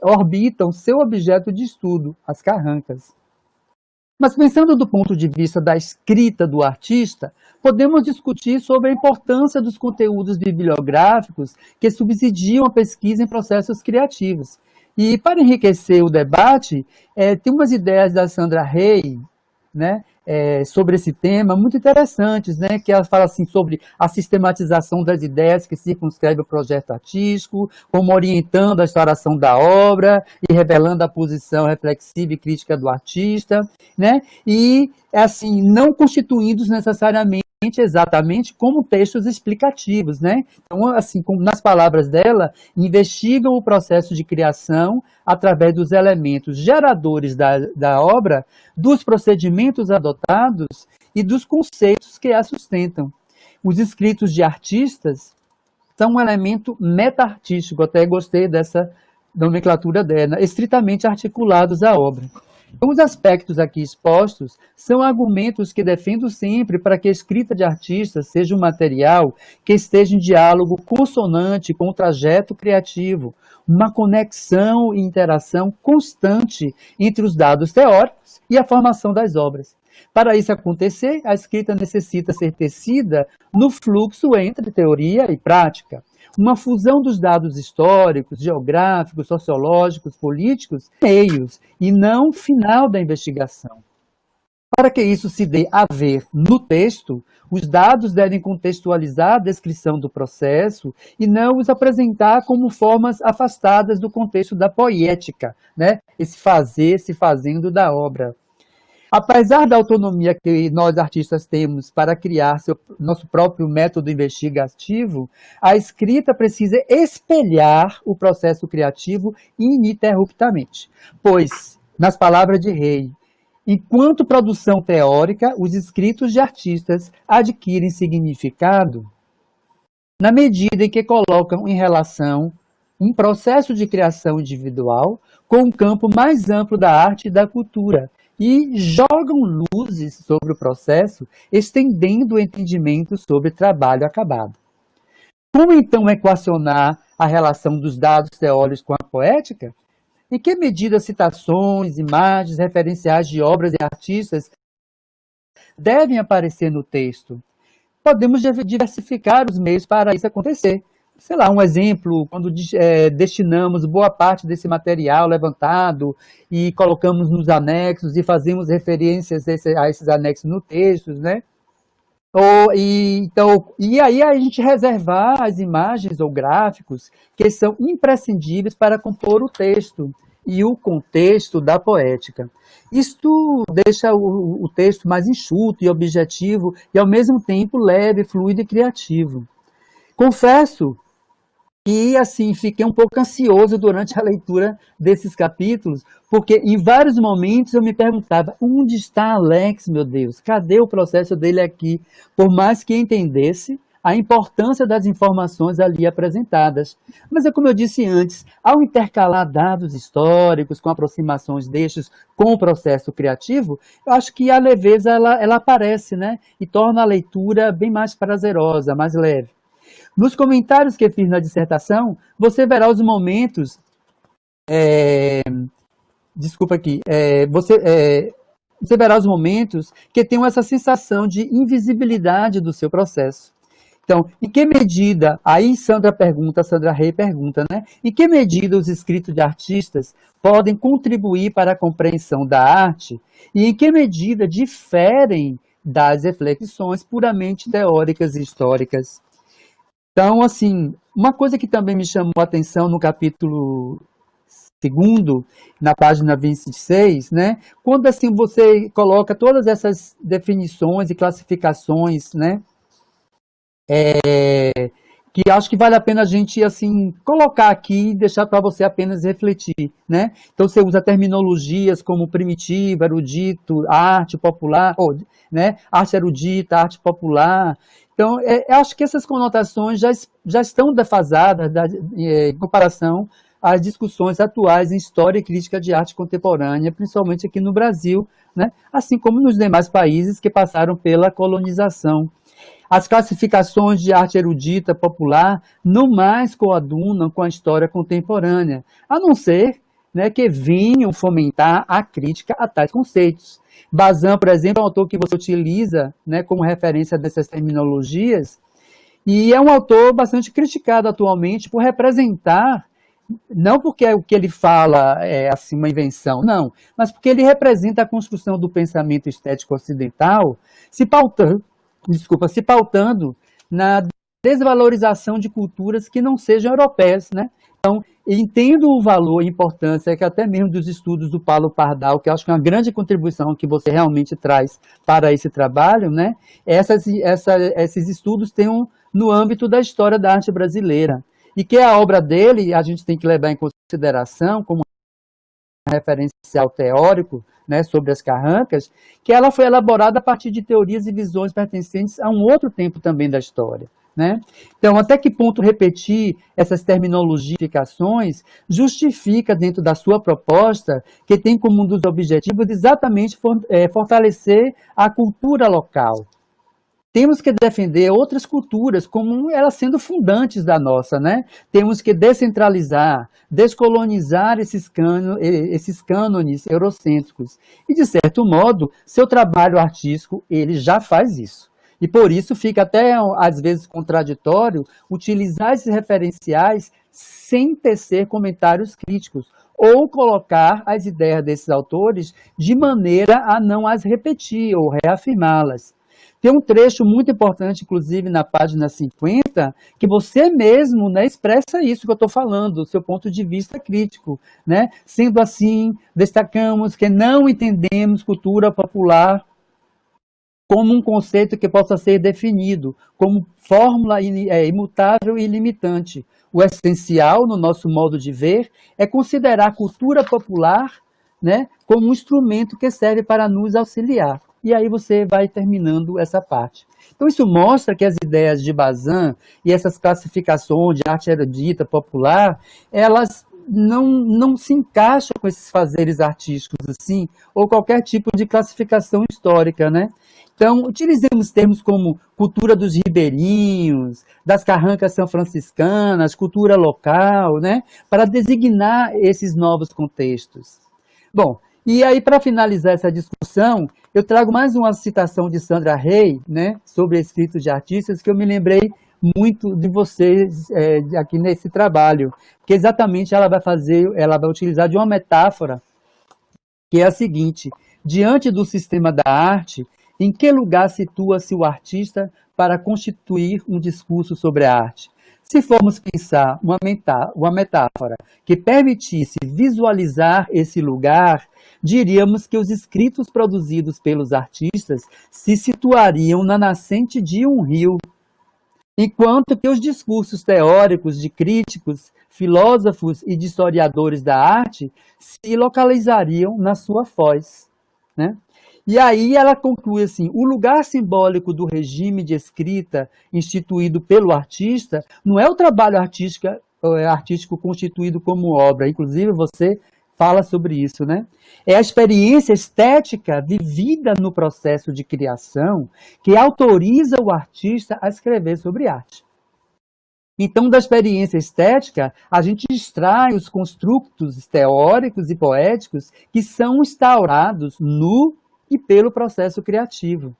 orbitam seu objeto de estudo, as carrancas. Mas pensando do ponto de vista da escrita do artista, podemos discutir sobre a importância dos conteúdos bibliográficos que subsidiam a pesquisa em processos criativos. E para enriquecer o debate, tem umas ideias da Sandra Rey, né, sobre esse tema, muito interessantes, né, que ela fala assim, sobre a sistematização das ideias que circunscreve o projeto artístico, como orientando a instauração da obra e revelando a posição reflexiva e crítica do artista, né, e assim, não constituindo necessariamente exatamente como textos explicativos, né? Então, assim, como nas palavras dela, investigam o processo de criação através dos elementos geradores da obra, dos procedimentos adotados e dos conceitos que a sustentam. Os escritos de artistas são um elemento meta-artístico, até gostei dessa nomenclatura dela, estritamente articulados à obra. Então, os aspectos aqui expostos são argumentos que defendo sempre para que a escrita de artistas seja um material que esteja em diálogo consonante com o trajeto criativo, uma conexão e interação constante entre os dados teóricos e a formação das obras. Para isso acontecer, a escrita necessita ser tecida no fluxo entre teoria e prática. Uma fusão dos dados históricos, geográficos, sociológicos, políticos, meios, e não final da investigação. Para que isso se dê a ver no texto, os dados devem contextualizar a descrição do processo e não os apresentar como formas afastadas do contexto da poética, né? Esse fazer, se fazendo da obra. Apesar da autonomia que nós artistas temos para criar nosso próprio método investigativo, a escrita precisa espelhar o processo criativo ininterruptamente. Pois, nas palavras de Rey, enquanto produção teórica, os escritos de artistas adquirem significado na medida em que colocam em relação um processo de criação individual com um campo mais amplo da arte e da cultura, e jogam luzes sobre o processo, estendendo o entendimento sobre trabalho acabado. Como então equacionar a relação dos dados teóricos com a poética? Em que medida citações, imagens, referenciais de obras e artistas devem aparecer no texto? Podemos diversificar os meios para isso acontecer. Sei lá, um exemplo, quando destinamos boa parte desse material levantado e colocamos nos anexos e fazemos referências a esses anexos no texto, né? E aí a gente reservar as imagens ou gráficos que são imprescindíveis para compor o texto e o contexto da poética. Isto deixa o texto mais enxuto e objetivo e, ao mesmo tempo, leve, fluido e criativo. Confesso que, assim, fiquei um pouco ansioso durante a leitura desses capítulos, porque em vários momentos eu me perguntava, onde está Alex, meu Deus? Cadê o processo dele aqui? Por mais que entendesse, a importância das informações ali apresentadas. Mas é como eu disse antes, ao intercalar dados históricos com aproximações destes com o processo criativo, eu acho que a leveza ela aparece, né? E torna a leitura bem mais prazerosa, mais leve. Nos comentários que eu fiz na dissertação, você verá os momentos... Desculpa aqui. Você verá os momentos que tenham essa sensação de invisibilidade do seu processo. Então, em que medida, aí Sandra Rey pergunta, né? Em que medida os escritos de artistas podem contribuir para a compreensão da arte e em que medida diferem das reflexões puramente teóricas e históricas? Então, assim, uma coisa que também me chamou a atenção no capítulo 2º, na página 26, né? Quando assim você coloca todas essas definições e classificações, né? Que acho que vale a pena a gente assim colocar aqui e deixar para você apenas refletir, né? Então você usa terminologias como primitivo, erudito, arte popular, né? Arte erudita, arte popular. Então, eu acho que essas conotações já estão defasadas em comparação às discussões atuais em história e crítica de arte contemporânea, principalmente aqui no Brasil, né? Assim como nos demais países que passaram pela colonização. As classificações de arte erudita popular não mais coadunam com a história contemporânea, a não ser, né, que venham fomentar a crítica a tais conceitos. Bazin, por exemplo, é um autor que você utiliza, né, como referência dessas terminologias, e é um autor bastante criticado atualmente por representar, não porque o que ele fala é assim, uma invenção, não, mas porque ele representa a construção do pensamento estético ocidental se pautando na desvalorização de culturas que não sejam europeias, né? Então, entendo o valor e a importância que até mesmo dos estudos do Paulo Pardal, que eu acho que é uma grande contribuição que você realmente traz para esse trabalho, né? Esses estudos têm no âmbito da história da arte brasileira. E que a obra dele, a gente tem que levar em consideração como referencial teórico, né, sobre as carrancas, que ela foi elaborada a partir de teorias e visões pertencentes a um outro tempo também da história, né? Então, até que ponto repetir essas terminologificações justifica, dentro da sua proposta, que tem como um dos objetivos exatamente fortalecer a cultura local. Temos que defender outras culturas como elas sendo fundantes da nossa, né? Temos que descentralizar, descolonizar esses cânones eurocêntricos. E, de certo modo, seu trabalho artístico, ele já faz isso. E, por isso, fica até, às vezes, contraditório utilizar esses referenciais sem tecer comentários críticos ou colocar as ideias desses autores de maneira a não as repetir ou reafirmá-las. Tem um trecho muito importante, inclusive, na página 50, que você mesmo, né, expressa isso que eu estou falando, do seu ponto de vista crítico, né? Sendo assim, destacamos que não entendemos cultura popular como um conceito que possa ser definido como fórmula imutável e limitante. O essencial, no nosso modo de ver, é considerar a cultura popular, né, como um instrumento que serve para nos auxiliar. E aí você vai terminando essa parte. Então isso mostra que as ideias de Bazin e essas classificações de arte erudita, popular, elas não se encaixam com esses fazeres artísticos assim, ou qualquer tipo de classificação histórica, né? Então, utilizemos termos como cultura dos ribeirinhos, das carrancas são franciscanas, cultura local, né, para designar esses novos contextos. Bom, e aí, para finalizar essa discussão, eu trago mais uma citação de Sandra Rey, né, sobre escritos de artistas, que eu me lembrei muito de vocês aqui nesse trabalho, que exatamente ela vai utilizar de uma metáfora, que é a seguinte: diante do sistema da arte, em que lugar situa-se o artista para constituir um discurso sobre a arte? Se formos pensar uma metáfora que permitisse visualizar esse lugar, diríamos que os escritos produzidos pelos artistas se situariam na nascente de um rio, enquanto que os discursos teóricos de críticos, filósofos e de historiadores da arte se localizariam na sua foz, né? E aí ela conclui assim: o lugar simbólico do regime de escrita instituído pelo artista não é o trabalho artístico constituído como obra. Inclusive você fala sobre isso, né? É a experiência estética vivida no processo de criação que autoriza o artista a escrever sobre arte. Então, da experiência estética, a gente extrai os construtos teóricos e poéticos que são instaurados no e pelo processo criativo.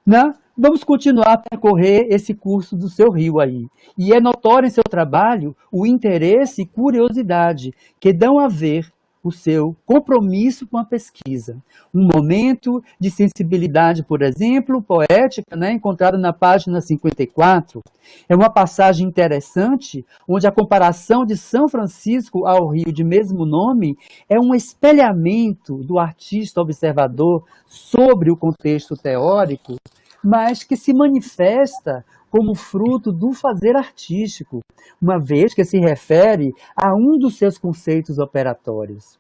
Né? Vamos continuar a percorrer esse curso do seu rio aí. E é notório em seu trabalho o interesse e curiosidade que dão a ver o seu compromisso com a pesquisa. Um momento de sensibilidade, por exemplo, poética, né, encontrado na página 54. É uma passagem interessante, onde a comparação de São Francisco ao rio de mesmo nome é um espelhamento do artista observador sobre o contexto teórico, mas que se manifesta como fruto do fazer artístico, uma vez que se refere a um dos seus conceitos operatórios.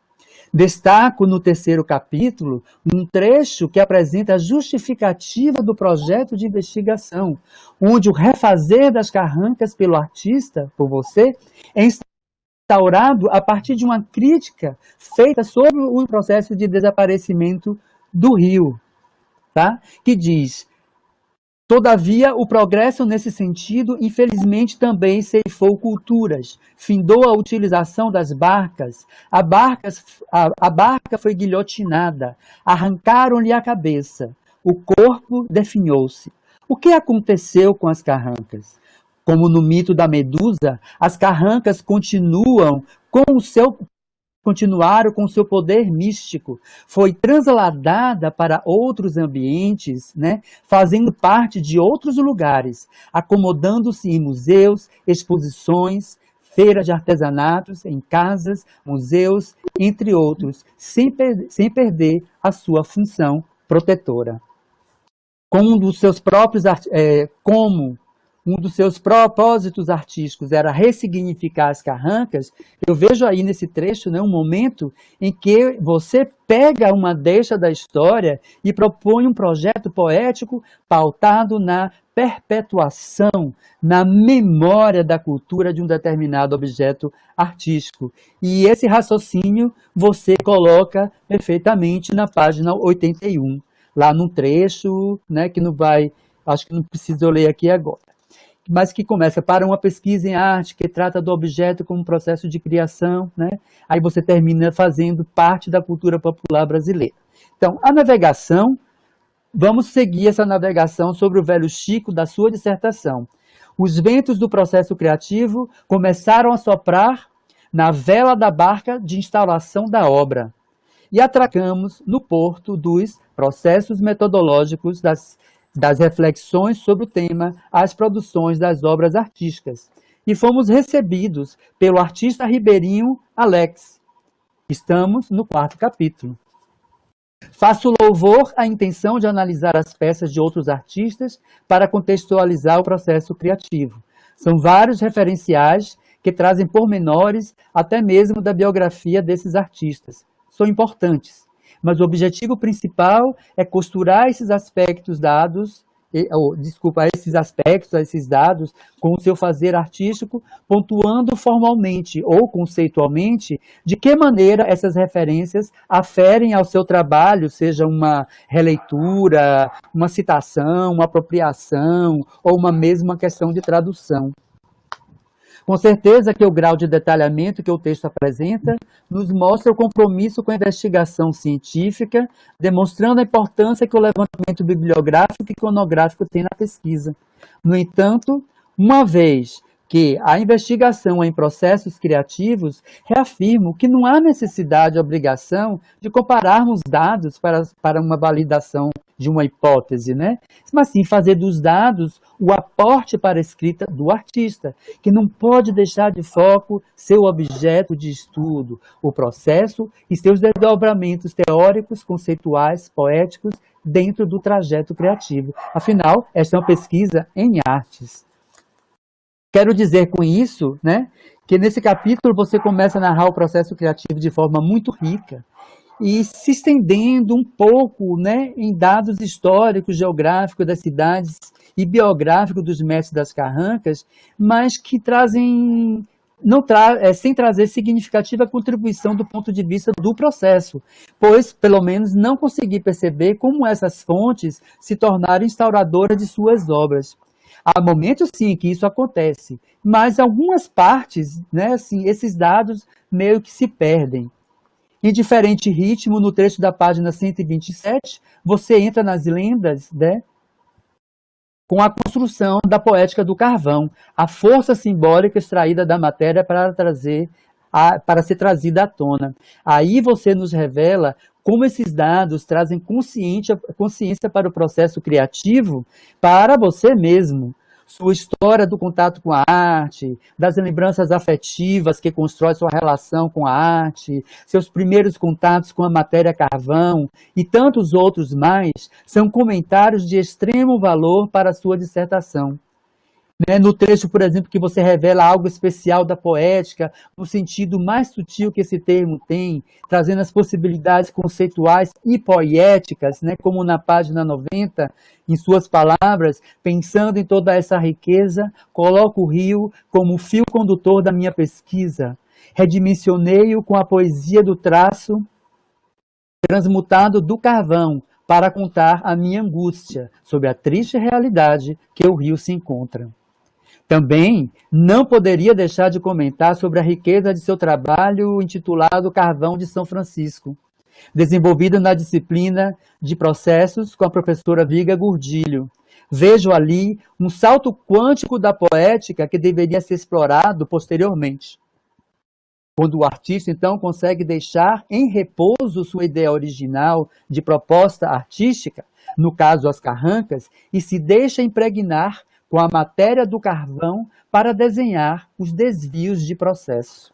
Destaco no 3º capítulo um trecho que apresenta a justificativa do projeto de investigação, onde o refazer das carrancas pelo artista, por você, é instaurado a partir de uma crítica feita sobre o processo de desaparecimento do rio, tá? Que diz: todavia, o progresso nesse sentido, infelizmente, também ceifou culturas, findou a utilização das barcas, a barca foi guilhotinada, arrancaram-lhe a cabeça, o corpo definhou-se. O que aconteceu com as carrancas? Como no mito da Medusa, as carrancas continuaram com seu poder místico, foi transladada para outros ambientes, né, fazendo parte de outros lugares, acomodando-se em museus, exposições, feiras de artesanatos, em casas, museus, entre outros, sem perder a sua função protetora. Como um dos seus propósitos artísticos era ressignificar as carrancas, eu vejo aí nesse trecho, né, um momento em que você pega uma deixa da história e propõe um projeto poético pautado na perpetuação, na memória da cultura de um determinado objeto artístico. E esse raciocínio você coloca perfeitamente na página 81, lá num trecho, né, que não vai, acho que não preciso ler aqui agora, mas que começa: para uma pesquisa em arte que trata do objeto como processo de criação, né? Aí você termina fazendo parte da cultura popular brasileira. Então, a navegação, vamos seguir essa navegação sobre o velho Chico da sua dissertação. Os ventos do processo criativo começaram a soprar na vela da barca de instalação da obra e atracamos no porto dos processos metodológicos das reflexões sobre o tema às produções das obras artísticas. E fomos recebidos pelo artista ribeirinho Alex. Estamos no 4º capítulo. Faço louvor à intenção de analisar as peças de outros artistas para contextualizar o processo criativo. São vários referenciais que trazem pormenores até mesmo da biografia desses artistas. São importantes, mas o objetivo principal é costurar esses aspectos esses dados com o seu fazer artístico, pontuando formalmente ou conceitualmente de que maneira essas referências aferem ao seu trabalho, seja uma releitura, uma citação, uma apropriação ou uma mesma questão de tradução. Com certeza que o grau de detalhamento que o texto apresenta nos mostra o compromisso com a investigação científica, demonstrando a importância que o levantamento bibliográfico e iconográfico tem na pesquisa. No entanto, uma vez que a investigação em processos criativos, reafirmo que não há necessidade ou obrigação de compararmos dados para uma validação de uma hipótese, né? Mas sim fazer dos dados o aporte para a escrita do artista, que não pode deixar de foco seu objeto de estudo, o processo e seus desdobramentos teóricos, conceituais, poéticos, dentro do trajeto criativo. Afinal, esta é uma pesquisa em artes. Quero dizer com isso, né, que nesse capítulo você começa a narrar o processo criativo de forma muito rica e se estendendo um pouco, né, em dados históricos, geográficos das cidades e biográficos dos mestres das Carrancas, mas que trazem sem trazer significativa contribuição do ponto de vista do processo, pois, pelo menos, não consegui perceber como essas fontes se tornaram instauradoras de suas obras. Há momentos, sim, que isso acontece, mas algumas partes, né, assim, esses dados meio que se perdem. Em diferente ritmo, no trecho da página 127, você entra nas lendas, né, com a construção da poética do carvão, a força simbólica extraída da matéria para ser trazida à tona. Aí você nos revela como esses dados trazem consciência para o processo criativo para você mesmo. Sua história do contato com a arte, das lembranças afetivas que constrói sua relação com a arte, seus primeiros contatos com a matéria carvão e tantos outros mais, são comentários de extremo valor para a sua dissertação. No trecho, por exemplo, que você revela algo especial da poética, no sentido mais sutil que esse termo tem, trazendo as possibilidades conceituais e poéticas, né, como na página 90, em suas palavras, pensando em toda essa riqueza, coloco o rio como fio condutor da minha pesquisa. Redimensionei-o com a poesia do traço transmutado do carvão, para contar a minha angústia sobre a triste realidade que o rio se encontra. Também não poderia deixar de comentar sobre a riqueza de seu trabalho intitulado Carvão de São Francisco, desenvolvido na disciplina de processos com a professora Viga Gurdilho. Vejo ali um salto quântico da poética que deveria ser explorado posteriormente. Quando o artista, então, consegue deixar em repouso sua ideia original de proposta artística, no caso as carrancas, e se deixa impregnar com a matéria do carvão para desenhar os desvios de processo.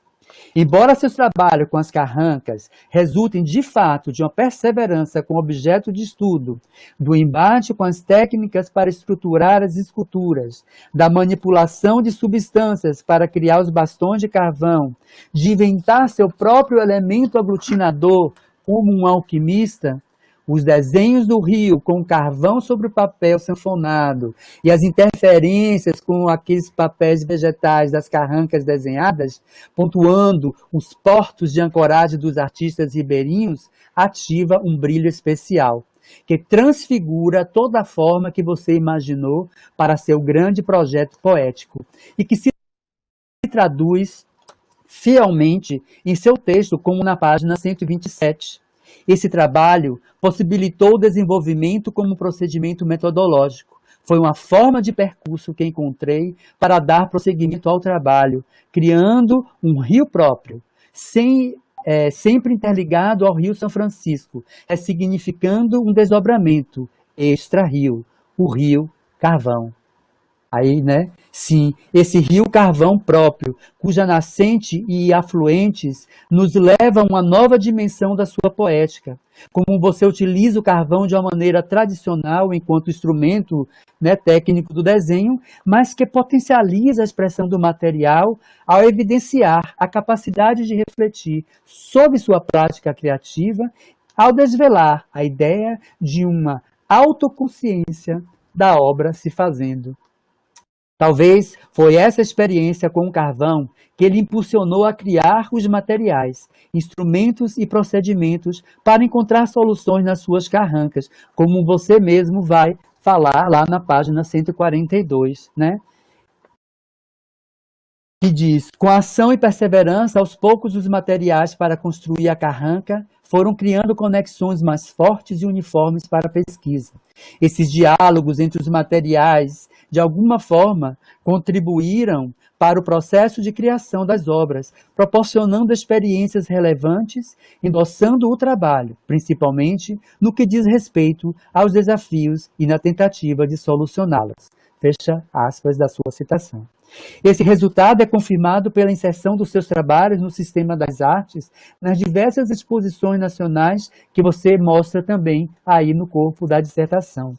Embora seus trabalhos com as carrancas resultem de fato de uma perseverança com objeto de estudo, do embate com as técnicas para estruturar as esculturas, da manipulação de substâncias para criar os bastões de carvão, de inventar seu próprio elemento aglutinador como um alquimista, os desenhos do rio com carvão sobre o papel sanfonado e as interferências com aqueles papéis vegetais das carrancas desenhadas, pontuando os portos de ancoragem dos artistas ribeirinhos, ativa um brilho especial, que transfigura toda a forma que você imaginou para seu grande projeto poético e que se traduz fielmente em seu texto, como na página 127. Esse trabalho possibilitou o desenvolvimento como procedimento metodológico. Foi uma forma de percurso que encontrei para dar prosseguimento ao trabalho, criando um rio próprio, sempre interligado ao Rio São Francisco, significando um desdobramento extra-rio, o Rio Carvão. Aí, né? Sim, esse rio carvão próprio, cuja nascente e afluentes nos levam a uma nova dimensão da sua poética. Como você utiliza o carvão de uma maneira tradicional enquanto instrumento, né, técnico do desenho, mas que potencializa a expressão do material ao evidenciar a capacidade de refletir sobre sua prática criativa, ao desvelar a ideia de uma autoconsciência da obra se fazendo. Talvez foi essa experiência com o carvão que ele impulsionou a criar os materiais, instrumentos e procedimentos para encontrar soluções nas suas carrancas, como você mesmo vai falar lá na página 142, né? Que diz, com ação e perseverança, aos poucos os materiais para construir a carranca foram criando conexões mais fortes e uniformes para a pesquisa. Esses diálogos entre os materiais, de alguma forma, contribuíram para o processo de criação das obras, proporcionando experiências relevantes, endossando o trabalho, principalmente no que diz respeito aos desafios e na tentativa de solucioná-los. Fecha aspas da sua citação. Esse resultado é confirmado pela inserção dos seus trabalhos no sistema das artes, nas diversas exposições nacionais que você mostra também aí no corpo da dissertação.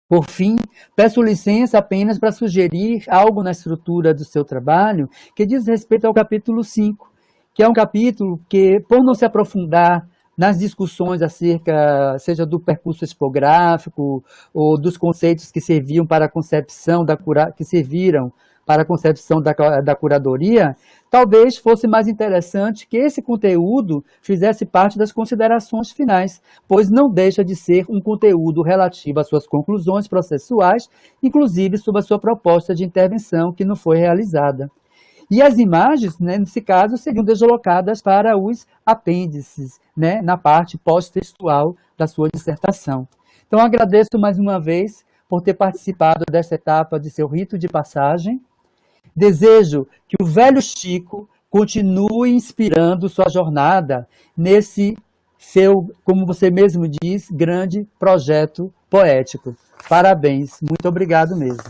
Por fim, peço licença apenas para sugerir algo na estrutura do seu trabalho que diz respeito ao capítulo 5, que é um capítulo que, por não se aprofundar nas discussões acerca, seja do percurso expográfico ou dos conceitos que serviam para a concepção que serviram para a concepção da curadoria, talvez fosse mais interessante que esse conteúdo fizesse parte das considerações finais, pois não deixa de ser um conteúdo relativo às suas conclusões processuais, inclusive sobre a sua proposta de intervenção que não foi realizada. E as imagens, né, nesse caso, seriam deslocadas para os apêndices, né, na parte pós-textual da sua dissertação. Então, agradeço mais uma vez por ter participado dessa etapa de seu rito de passagem. Desejo que o velho Chico continue inspirando sua jornada nesse seu, como você mesmo diz, grande projeto poético. Parabéns, muito obrigado mesmo.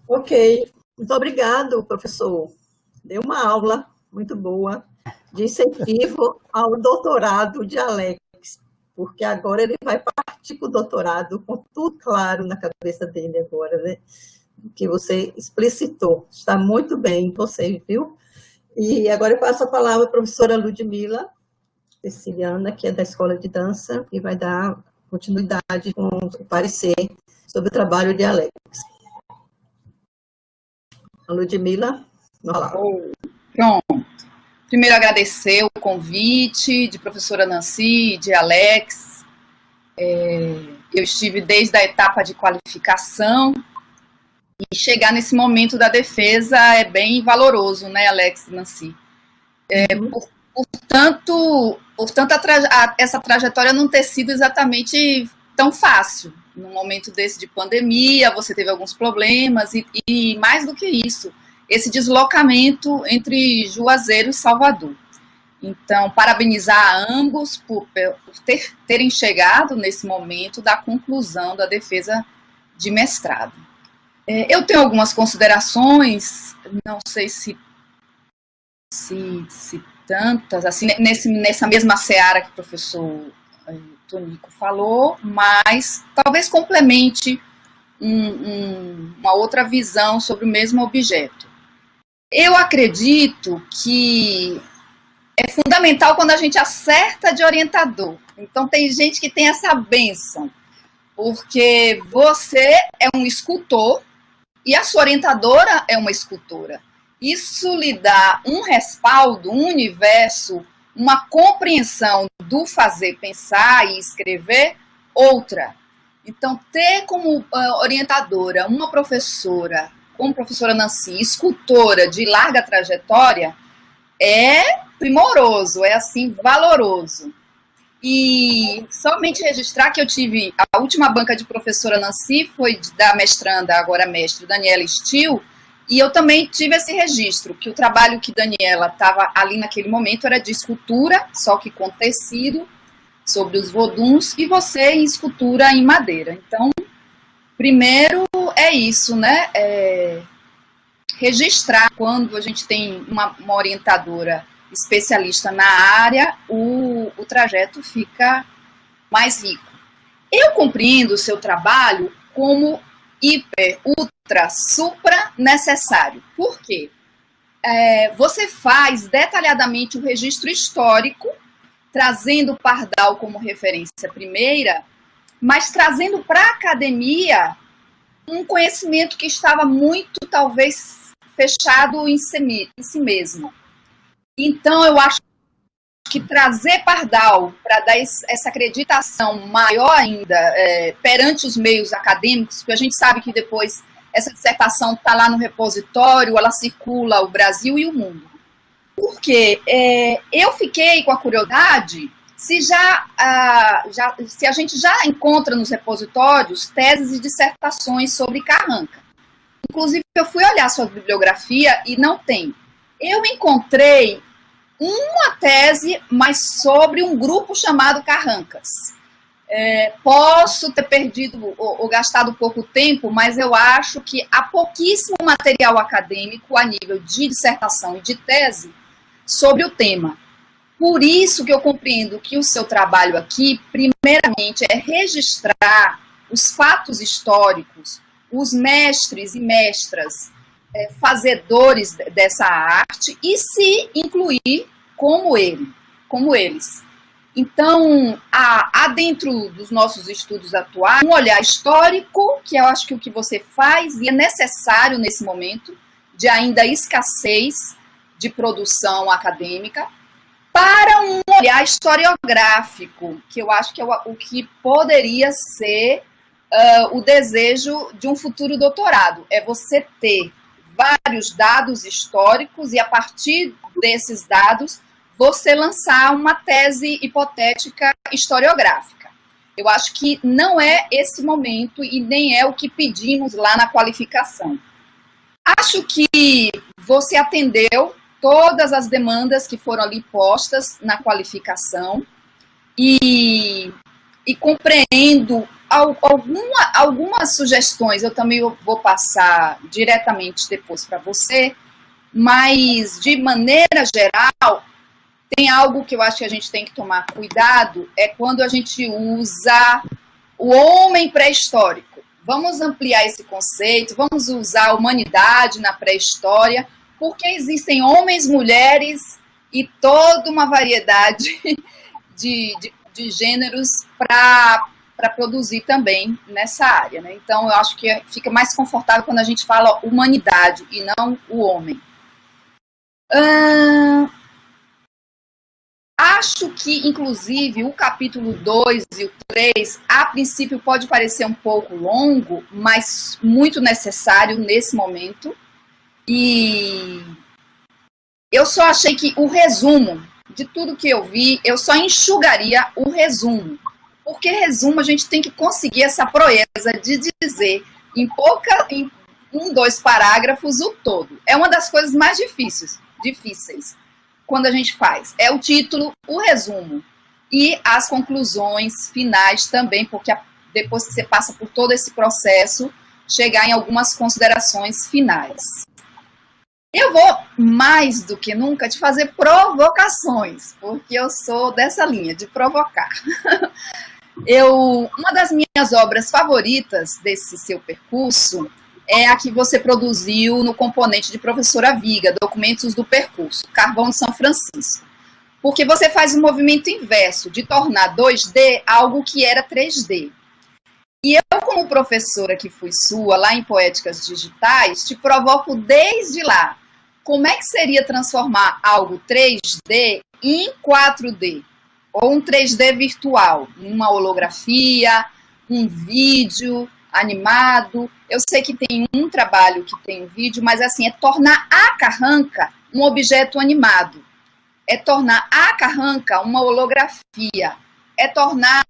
Ok, muito obrigado, professor. Deu uma aula muito boa de incentivo ao doutorado de Alex, porque agora ele vai partir para o doutorado com tudo claro na cabeça dele agora, né? Que você explicitou. Está muito bem você, viu? E agora eu passo a palavra à professora Ludmila Ceciliana, que é da Escola de Dança, e vai dar continuidade com o parecer sobre o trabalho de Alex. A Ludmila, vamos lá. Pronto. Primeiro, agradecer o convite de professora Nancy, de Alex. Eu estive desde a etapa de qualificação, e chegar nesse momento da defesa é bem valoroso, né, Alex e Nancy? Portanto, essa trajetória não ter sido exatamente tão fácil. Num momento desse de pandemia, você teve alguns problemas, e mais do que isso, esse deslocamento entre Juazeiro e Salvador. Então, parabenizar a ambos por terem chegado nesse momento da conclusão da defesa de mestrado. Eu tenho algumas considerações, não sei se tantas, assim, nessa mesma seara que o professor Tonico falou, mas talvez complemente uma outra visão sobre o mesmo objeto. Eu acredito que é fundamental quando a gente acerta de orientador. Então, tem gente que tem essa bênção, porque você é um escultor, e a sua orientadora é uma escultora. Isso lhe dá um respaldo, um universo, uma compreensão do fazer, pensar e escrever, outra. Então, ter como orientadora uma professora, como professora Nancy, escultora de larga trajetória, é primoroso, é assim, valoroso. E somente registrar que eu tive, a última banca de professora Nancy foi da mestranda, agora mestre, Daniela Stil, e eu também tive esse registro, que o trabalho que Daniela estava ali naquele momento era de escultura, só que com tecido, sobre os voduns, e você em escultura em madeira. Então, primeiro é isso, né? Registrar, quando a gente tem uma orientadora especialista na área, o trajeto fica mais rico. Eu compreendo o seu trabalho como hiper, ultra, supra necessário. Por quê? Você faz detalhadamente o registro histórico, trazendo o Pardal como referência primeira, mas trazendo para a academia um conhecimento que estava muito, talvez, fechado em si mesmo. Então, eu acho que trazer Pardal para dar essa acreditação maior ainda perante os meios acadêmicos, porque a gente sabe que depois essa dissertação está lá no repositório, ela circula o Brasil e o mundo. Porque eu fiquei com a curiosidade se a gente já encontra nos repositórios teses e dissertações sobre Carranca. Inclusive, eu fui olhar a sua bibliografia e não tem. Eu encontrei uma tese, mas sobre um grupo chamado Carrancas. Posso ter perdido ou gastado pouco tempo, mas eu acho que há pouquíssimo material acadêmico a nível de dissertação e de tese sobre o tema. Por isso que eu compreendo que o seu trabalho aqui, primeiramente, é registrar os fatos históricos, os mestres e mestras fazedores dessa arte e se incluir como ele. como eles. Então, há dentro dos nossos estudos atuais um olhar histórico, que eu acho que o que você faz, e é necessário nesse momento, de ainda escassez de produção acadêmica, para um olhar historiográfico, que eu acho que é o que poderia ser o desejo de um futuro doutorado. É você ter vários dados históricos e, a partir desses dados, você lançar uma tese hipotética historiográfica. Eu acho que não é esse momento e nem é o que pedimos lá na qualificação. Acho que você atendeu todas as demandas que foram ali postas na qualificação e compreendo algumas sugestões, eu também vou passar diretamente depois para você, mas, de maneira geral, tem algo que eu acho que a gente tem que tomar cuidado, é quando a gente usa o homem pré-histórico. Vamos ampliar esse conceito, vamos usar a humanidade na pré-história, porque existem homens, mulheres e toda uma variedade de gêneros para produzir também nessa área, né? Então, eu acho que fica mais confortável quando a gente fala humanidade e não o homem. Acho que, inclusive, o capítulo 2 e o 3, a princípio pode parecer um pouco longo, mas muito necessário nesse momento. E eu só achei que o resumo de tudo que eu vi, eu só enxugaria o resumo. Porque resumo a gente tem que conseguir essa proeza de dizer em 2 parágrafos o todo. É uma das coisas mais difíceis quando a gente faz. É o título, o resumo e as conclusões finais também, porque depois que você passa por todo esse processo, chegar em algumas considerações finais. Eu vou, mais do que nunca, te fazer provocações, porque eu sou dessa linha, de provocar. Uma das minhas obras favoritas desse seu percurso é a que você produziu no componente de Professora Viga, Documentos do Percurso, Carvão de São Francisco. Porque você faz um movimento inverso, de tornar 2D algo que era 3D. E eu, como professora que fui sua, lá em Poéticas Digitais, te provoco desde lá. Como é que seria transformar algo 3D em 4D? Ou um 3D virtual, uma holografia, um vídeo animado. Eu sei que tem um trabalho que tem um vídeo, mas assim, é tornar a carranca um objeto animado. É tornar a carranca uma holografia. É tornar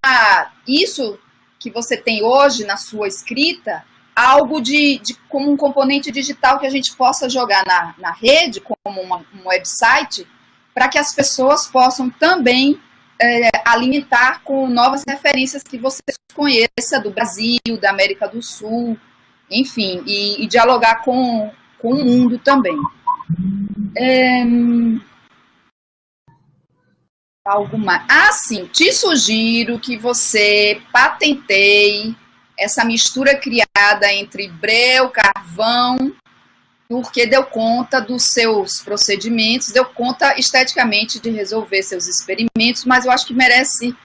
isso que você tem hoje na sua escrita algo como um componente digital que a gente possa jogar na rede, como um website, para que as pessoas possam também alimentar com novas referências que você conheça do Brasil, da América do Sul, enfim, e dialogar com o mundo também. Algo mais? Sim, te sugiro que você patenteie essa mistura criada entre breu, carvão, porque deu conta dos seus procedimentos, deu conta esteticamente de resolver seus experimentos, mas eu acho que merece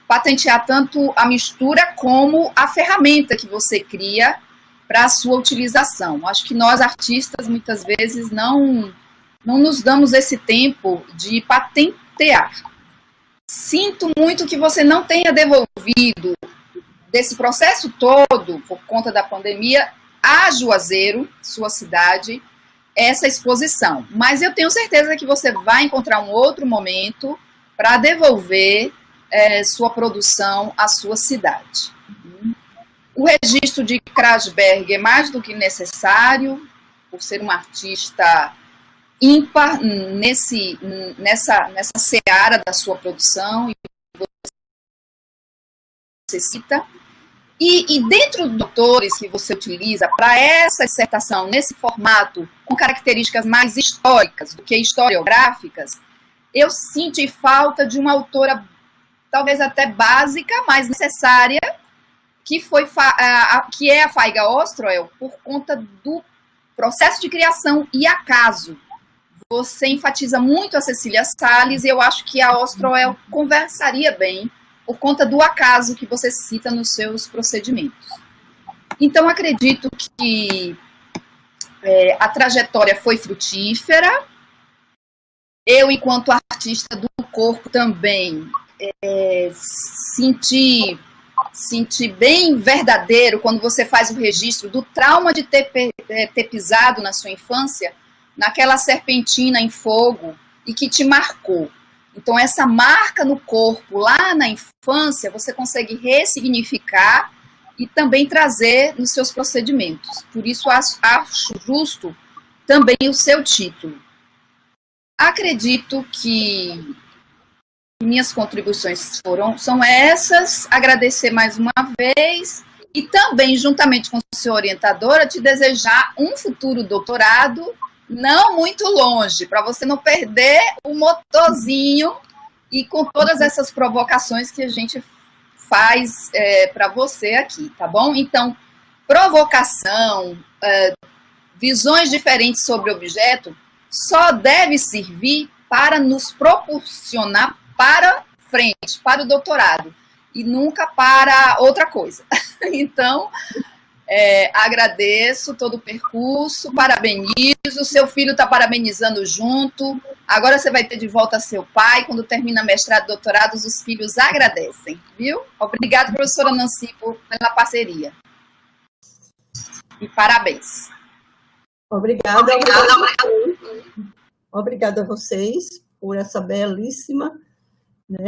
patentear tanto a mistura como a ferramenta que você cria para a sua utilização. Acho que nós, artistas, muitas vezes não nos damos esse tempo de patentear. Sinto muito que você não tenha devolvido desse processo todo, por conta da pandemia, a Juazeiro, sua cidade, essa exposição. Mas eu tenho certeza que você vai encontrar um outro momento para devolver sua produção à sua cidade. O registro de Krasberg é mais do que necessário, por ser um artista ímpar nessa seara da sua produção, e você cita. E dentro dos autores que você utiliza para essa dissertação, nesse formato, com características mais históricas do que historiográficas, eu senti falta de uma autora, talvez até básica, mas necessária, que é a Faiga Ostroel, por conta do processo de criação e acaso. você enfatiza muito a Cecília Salles e eu acho que a Ostroel conversaria bem por conta do acaso que você cita nos seus procedimentos. Então, acredito que a trajetória foi frutífera. Eu, enquanto artista do corpo, também senti bem verdadeiro quando você faz o registro do trauma de ter pisado na sua infância naquela serpentina em fogo e que te marcou. Então, essa marca no corpo, lá na infância, você consegue ressignificar e também trazer nos seus procedimentos. Por isso, acho justo também o seu título. Acredito que minhas contribuições são essas. Agradecer mais uma vez e também, juntamente com o seu orientadora, te desejar um futuro doutorado não muito longe, para você não perder o motorzinho e com todas essas provocações que a gente faz para você aqui, tá bom? Então, provocação, visões diferentes sobre o objeto, só deve servir para nos proporcionar para frente, para o doutorado, e nunca para outra coisa. Então, agradeço todo o percurso, parabenizo, seu filho está parabenizando junto, agora você vai ter de volta seu pai, quando termina mestrado e doutorado, os filhos agradecem, viu? Obrigada, professora Nancy, pela parceria. E parabéns. Obrigada a vocês por essa belíssima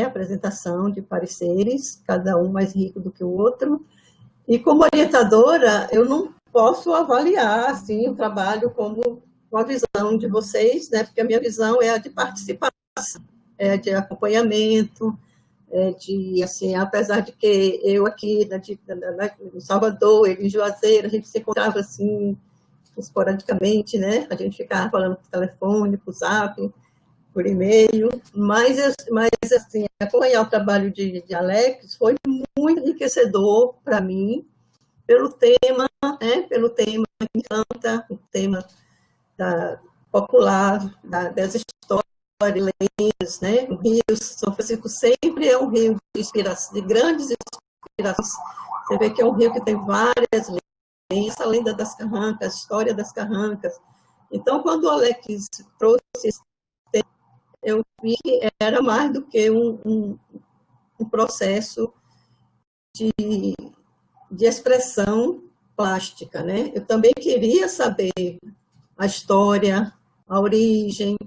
apresentação de pareceres, cada um mais rico do que o outro. E como orientadora, eu não posso avaliar assim, o trabalho como a visão de vocês, né? Porque a minha visão é a de participação, é de acompanhamento, de, assim, apesar de que eu aqui em Salvador, ele em Juazeiro, a gente se encontrava assim, esporadicamente, né? A gente ficava falando por telefone, por zap, por e-mail, mas assim, acompanhar o trabalho de Alex foi muito enriquecedor para mim, pelo tema que me encanta, o tema popular, das histórias, lendas, né? O Rio São Francisco sempre é um rio de inspiração, de grandes inspirações. Você vê que é um rio que tem várias lendas, essa lenda das Carrancas, a história das Carrancas. Então, quando o Alex trouxe esse tema, eu vi que era mais do que um processo de expressão plástica, né? Eu também queria saber a história, a origem,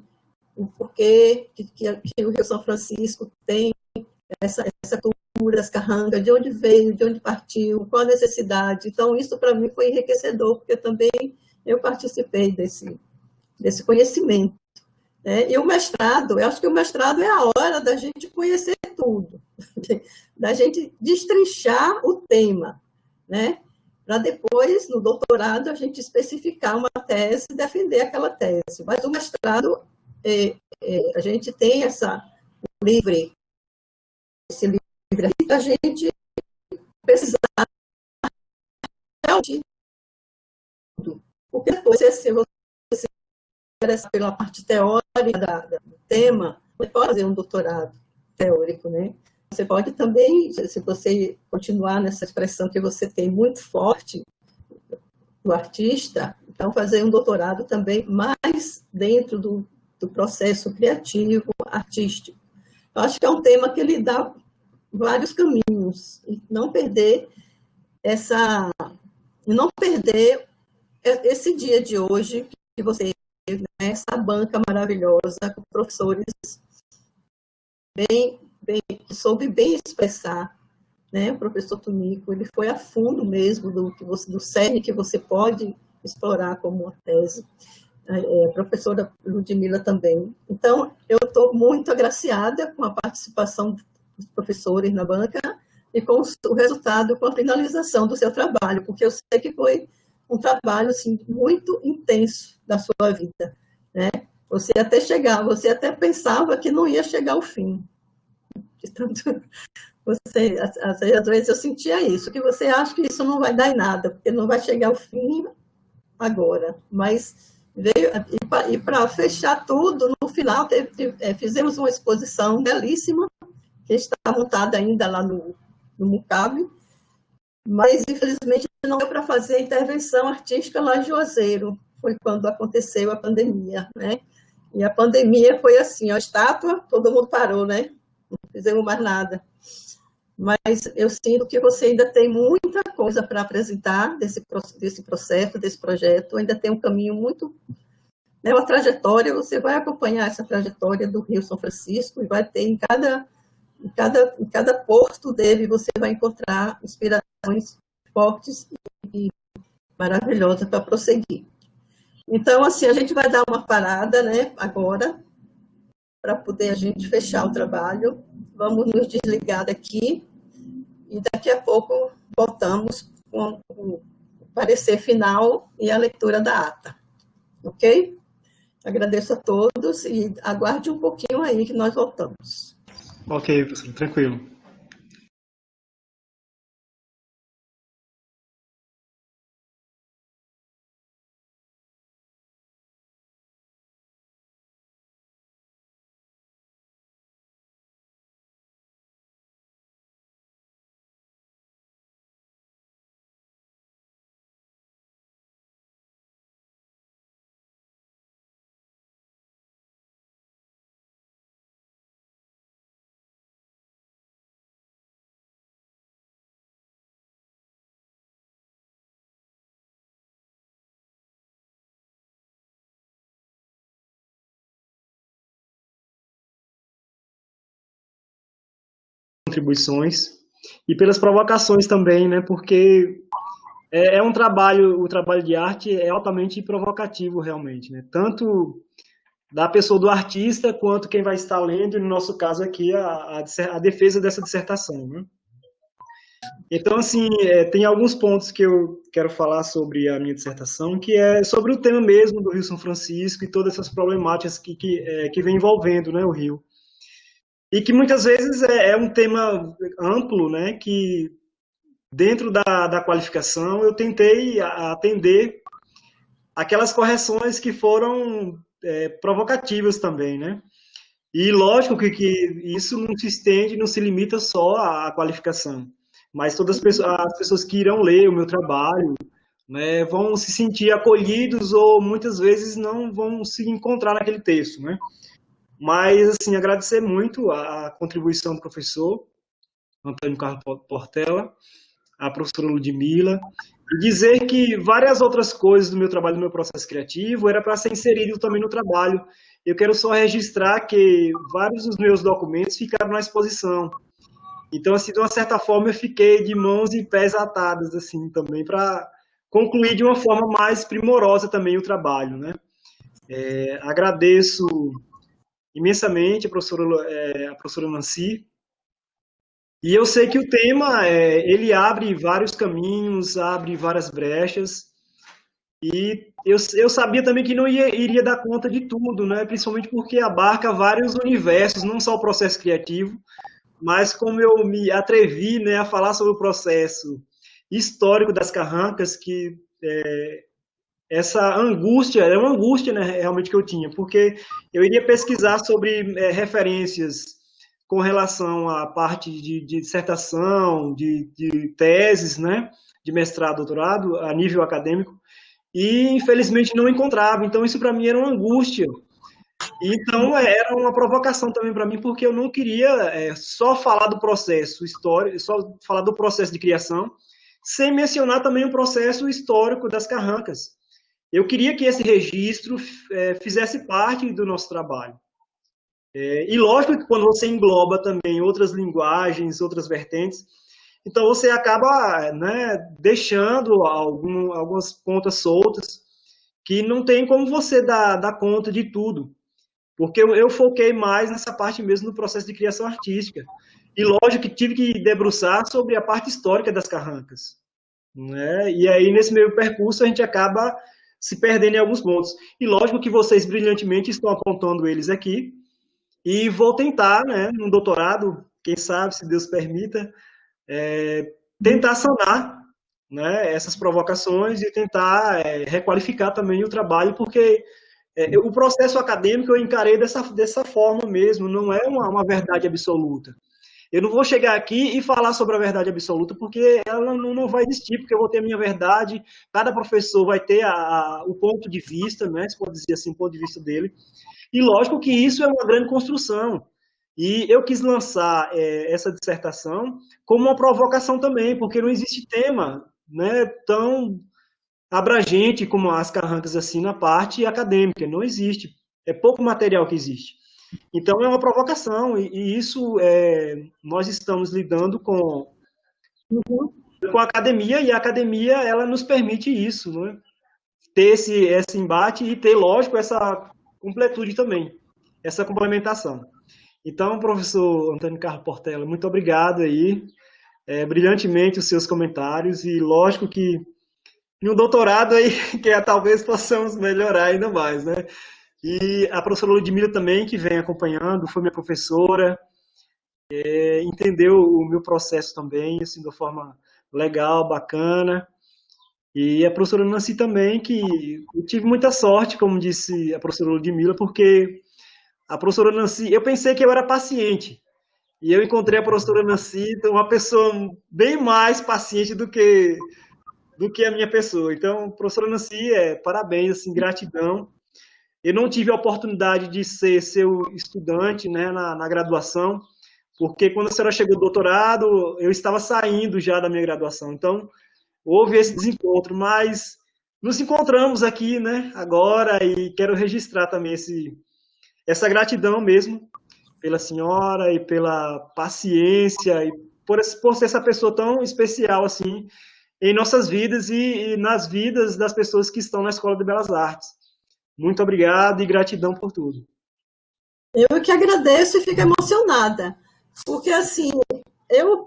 o porquê que o Rio São Francisco tem essa cultura, as carrancas, de onde veio, de onde partiu, qual a necessidade. Então, isso para mim foi enriquecedor, porque também eu participei desse conhecimento. E o mestrado, eu acho que o mestrado é a hora da gente conhecer tudo, da gente destrinchar o tema, né? Para depois, no doutorado, a gente especificar uma tese e defender aquela tese. Mas o mestrado, a gente tem esse livre a gente precisar de tudo. Porque depois, se você se interessa pela parte teórica do tema, você pode fazer um doutorado teórico, né? Você pode também, se você continuar nessa expressão que você tem muito forte do artista, então fazer um doutorado também mais dentro do processo criativo, artístico. Eu acho que é um tema que ele dá vários caminhos, e não perder esse dia de hoje que você teve, né, essa banca maravilhosa com professores que soube bem expressar, né? O professor Tonico, ele foi a fundo mesmo do cerne que você pode explorar como uma tese. A professora Ludmila também. Então, eu estou muito agraciada com a participação dos professores na banca e com o resultado, com a finalização do seu trabalho, porque eu sei que foi um trabalho assim, muito intenso da sua vida, né? Você até pensava que não ia chegar ao fim. Às vezes eu sentia isso, que você acha que isso não vai dar em nada, porque não vai chegar ao fim agora, mas E para fechar tudo, no final fizemos uma exposição belíssima, que está montada ainda lá no Mucave, mas infelizmente não deu para fazer a intervenção artística lá em Juazeiro, foi quando aconteceu a pandemia, né? E a pandemia foi assim, a estátua, todo mundo parou, né? Não fizemos mais nada. Mas eu sinto que você ainda tem muita coisa para apresentar desse processo, desse projeto, ainda tem um caminho muito, né, uma trajetória, você vai acompanhar essa trajetória do Rio São Francisco e vai ter em cada porto dele, você vai encontrar inspirações fortes e maravilhosas para prosseguir. Então, assim, a gente vai dar uma parada, né, agora, para poder a gente fechar o trabalho. Vamos nos desligar daqui e daqui a pouco voltamos com o parecer final e a leitura da ata. Ok? Agradeço a todos e aguarde um pouquinho aí que nós voltamos. Ok, professor, tranquilo. Contribuições e pelas provocações também, né? Porque o trabalho de arte é altamente provocativo, realmente, né? Tanto da pessoa do artista, quanto quem vai estar lendo, e no nosso caso aqui, a defesa dessa dissertação, né? Então, assim, tem alguns pontos que eu quero falar sobre a minha dissertação, que é sobre o tema mesmo do Rio São Francisco e todas essas problemáticas que vem envolvendo, né, o Rio. E que muitas vezes é um tema amplo, né, que dentro da qualificação eu tentei atender aquelas correções que foram provocativas também, né? E lógico que isso não se estende, não se limita só à qualificação, mas todas as pessoas que irão ler o meu trabalho, né, vão se sentir acolhidos ou muitas vezes não vão se encontrar naquele texto, né? Mas, assim, agradecer muito a contribuição do professor Antônio Carlos Portela, a professora Ludmila, e dizer que várias outras coisas do meu trabalho, do meu processo criativo, era para ser inserido também no trabalho. Eu quero só registrar que vários dos meus documentos ficaram na exposição. Então, assim, de uma certa forma, eu fiquei de mãos e pés atados, assim, também, para concluir de uma forma mais primorosa também o trabalho, né? Agradeço imensamente a professora Nancy, e eu sei que o tema, ele abre vários caminhos, abre várias brechas, e eu sabia também que não iria dar conta de tudo, né? Principalmente porque abarca vários universos, não só o processo criativo, mas como eu me atrevi, né, a falar sobre o processo histórico das carrancas, que essa angústia, é uma angústia, né, realmente que eu tinha, porque eu iria pesquisar sobre referências com relação à parte de dissertação, de teses, né, de mestrado, doutorado, a nível acadêmico, e infelizmente não encontrava. Então isso para mim era uma angústia. Então era uma provocação também para mim, porque eu não queria só falar do processo histórico, só falar do processo de criação, sem mencionar também o processo histórico das carrancas. Eu queria que esse registro fizesse parte do nosso trabalho. E lógico que quando você engloba também outras linguagens, outras vertentes, então você acaba, né, deixando algumas pontas soltas que não tem como você dar conta de tudo. Porque eu foquei mais nessa parte mesmo do processo de criação artística. E lógico que tive que debruçar sobre a parte histórica das carrancas, né? E aí, nesse meio percurso, a gente acaba se perdendo em alguns pontos. E lógico que vocês brilhantemente estão apontando eles aqui. E vou tentar, né, num doutorado, quem sabe, se Deus permita, tentar sanar, né, essas provocações e tentar requalificar também o trabalho, porque o processo acadêmico eu encarei dessa forma mesmo, não é uma verdade absoluta. Eu não vou chegar aqui e falar sobre a verdade absoluta, porque ela não vai existir, porque eu vou ter a minha verdade, cada professor vai ter o ponto de vista, né, se pode dizer assim, o ponto de vista dele, e lógico que isso é uma grande construção. E eu quis lançar essa dissertação como uma provocação também, porque não existe tema, né, tão abrangente como as carrancas assim na parte acadêmica, não existe. É pouco material que existe. Então é uma provocação, e isso nós estamos lidando com a academia, e a academia ela nos permite isso, né? Ter esse embate e ter, lógico, essa completude também, essa complementação. Então, professor Antônio Carlos Portela, muito obrigado aí, brilhantemente os seus comentários, e lógico que no doutorado aí, que talvez possamos melhorar ainda mais, né? E a professora Ludmila também, que vem acompanhando, foi minha professora, entendeu o meu processo também, assim, de uma forma legal, bacana. E a professora Nancy também, que eu tive muita sorte, como disse a professora Ludmila, porque a professora Nancy, eu pensei que eu era paciente, e eu encontrei a professora Nancy, uma pessoa bem mais paciente do que a minha pessoa. Então, professora Nancy, parabéns, assim, gratidão. Eu não tive a oportunidade de ser seu estudante, né, na graduação, porque quando a senhora chegou ao doutorado, eu estava saindo já da minha graduação. Então, houve esse desencontro, mas nos encontramos aqui, né, agora, e quero registrar também essa gratidão mesmo pela senhora e pela paciência e por ser essa pessoa tão especial assim em nossas vidas e nas vidas das pessoas que estão na Escola de Belas Artes. Muito obrigado e gratidão por tudo. Eu que agradeço e fico emocionada, porque assim, eu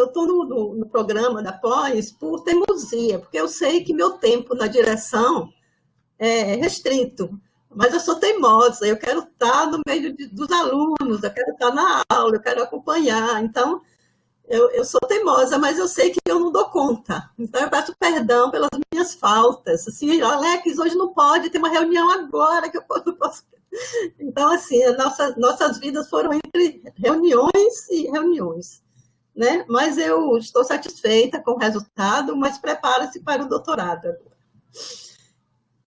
estou no programa da pós por teimosia, porque eu sei que meu tempo na direção é restrito, mas eu sou teimosa, eu quero estar no meio dos alunos, eu quero estar na aula, eu quero acompanhar, então eu sou teimosa, mas eu sei que eu não dou conta. Então, eu peço perdão pelas minhas faltas. Assim, Alex, hoje não pode, tem uma reunião agora que eu posso... Então, assim, nossas vidas foram entre reuniões e reuniões, né? Mas eu estou satisfeita com o resultado, mas prepara-se para o doutorado agora.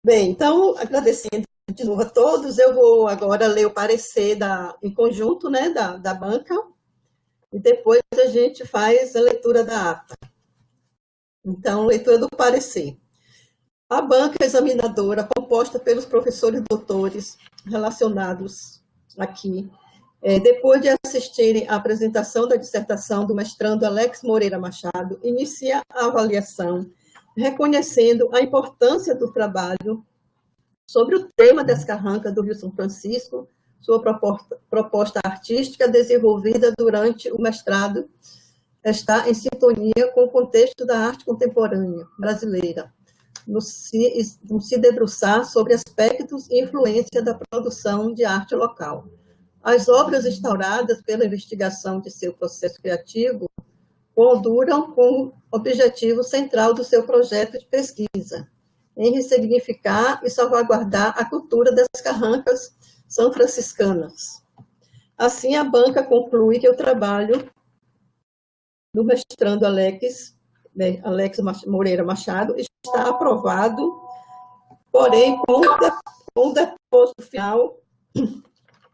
Bem, então, agradecendo de novo a todos, eu vou agora ler o parecer em conjunto, né, da banca, e depois a gente faz a leitura da ata. Então, leitura do parecer. A banca examinadora, composta pelos professores doutores relacionados aqui, depois de assistirem à apresentação da dissertação do mestrando Alex Moreira Machado, inicia a avaliação, reconhecendo a importância do trabalho sobre o tema das carrancas do Rio São Francisco, sua proposta artística desenvolvida durante o mestrado está em sintonia com o contexto da arte contemporânea brasileira, no se debruçar sobre aspectos e influência da produção de arte local. As obras instauradas pela investigação de seu processo criativo conduram com o objetivo central do seu projeto de pesquisa, em ressignificar e salvaguardar a cultura das carrancas são franciscanas. Assim, a banca conclui que o trabalho do mestrando Alex Moreira Machado está aprovado, porém, com o depósito final,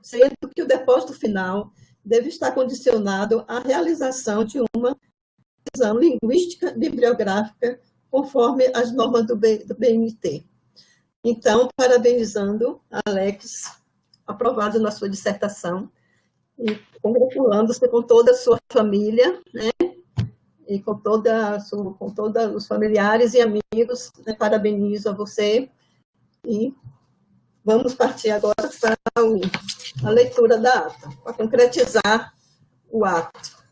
sendo que o depósito final deve estar condicionado à realização de uma revisão linguística bibliográfica conforme as normas do BNT. Então, parabenizando a Alex, aprovado na sua dissertação, e congratulando-se com toda a sua família, né, e com todos os familiares e amigos, né, parabenizo a você, e vamos partir agora para a leitura da ata, para concretizar o ato.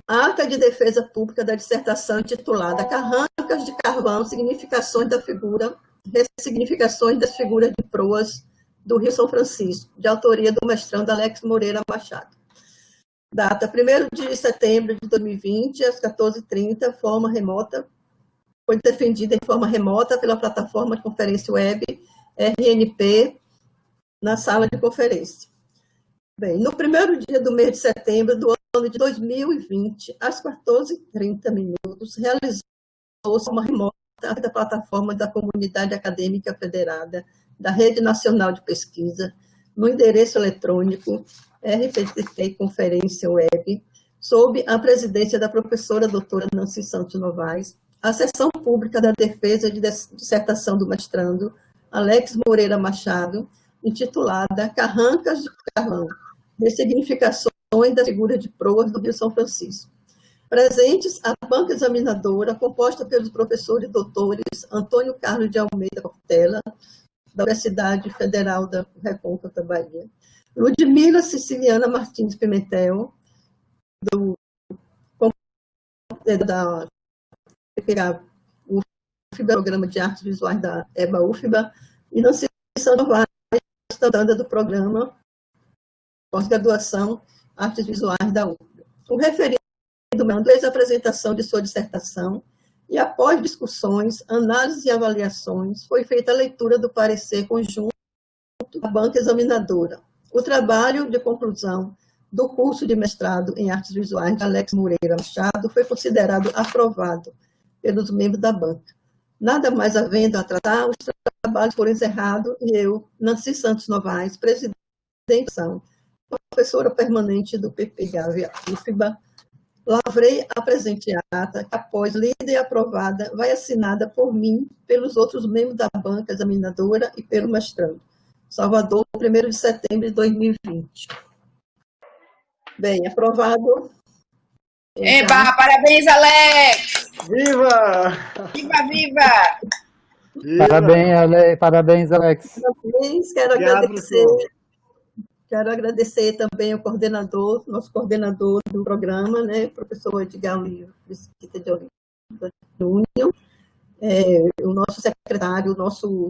A ata de defesa pública da dissertação intitulada Carrancas de Carvão, Significações das figuras de proas do Rio São Francisco, de autoria do mestrando Alex Moreira Machado. Data 1º de setembro de 2020, às 14h30, forma remota. Foi defendida em forma remota pela plataforma de conferência web RNP, na sala de conferência. Bem, no primeiro dia do mês de setembro do ano de 2020, às 14h30, realizou-se uma remota da plataforma da Comunidade Acadêmica Federada da Rede Nacional de Pesquisa, no endereço eletrônico RPTT Conferência Web, sob a presidência da professora doutora Nancy Santos Novaes, a sessão pública da defesa de dissertação do mestrando Alex Moreira Machado, intitulada Carrancas de Carvão, Ressignificações da figura de proas do Rio São Francisco. Presentes a banca examinadora, composta pelos professores doutores Antônio Carlos de Almeida Portela, da Universidade Federal da Recôncava da Bahia, Ludmila Siciliana Martins Pimentel, da UFBA, Programa de Artes Visuais da EBA-UFBA, e Nancy Santos Novaes, estudante do programa pós-graduação Artes Visuais da UFBA. O referido desde a apresentação de sua dissertação e após discussões, análises e avaliações, foi feita a leitura do parecer conjunto da banca examinadora. O trabalho de conclusão do curso de mestrado em Artes Visuais de Alex Moreira Machado foi considerado aprovado pelos membros da banca. Nada mais havendo a tratar, os trabalhos foram encerrados e eu, Nancy Santos Novaes, presidente da professora permanente do PP Gávea UFBA, lavrei a presente ata, que após lida e aprovada, vai assinada por mim, pelos outros membros da banca examinadora e pelo mestrando. Salvador, 1º de setembro de 2020. Bem, aprovado. Eba, parabéns, Alex! Viva! Viva, viva! Viva! Parabéns, Alex. Parabéns, quero agradecer também ao coordenador, nosso coordenador do programa, né, professor Edgar Mesquita de Oliveira Júnior, o nosso secretário,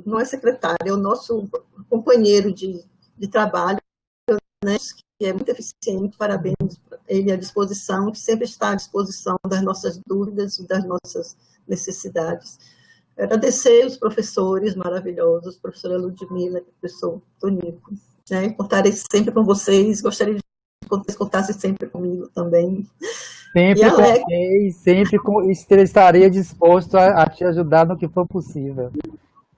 não é secretário, é o nosso companheiro de trabalho, né, que é muito eficiente, parabéns para ele à disposição, que sempre está à disposição das nossas dúvidas e das nossas necessidades. Agradecer os professores maravilhosos, professora Ludmila, professor Tonico, né? Contarei sempre com vocês, gostaria de que vocês contassem sempre comigo também. Sempre contei, sempre estaria disposto a te ajudar no que for possível.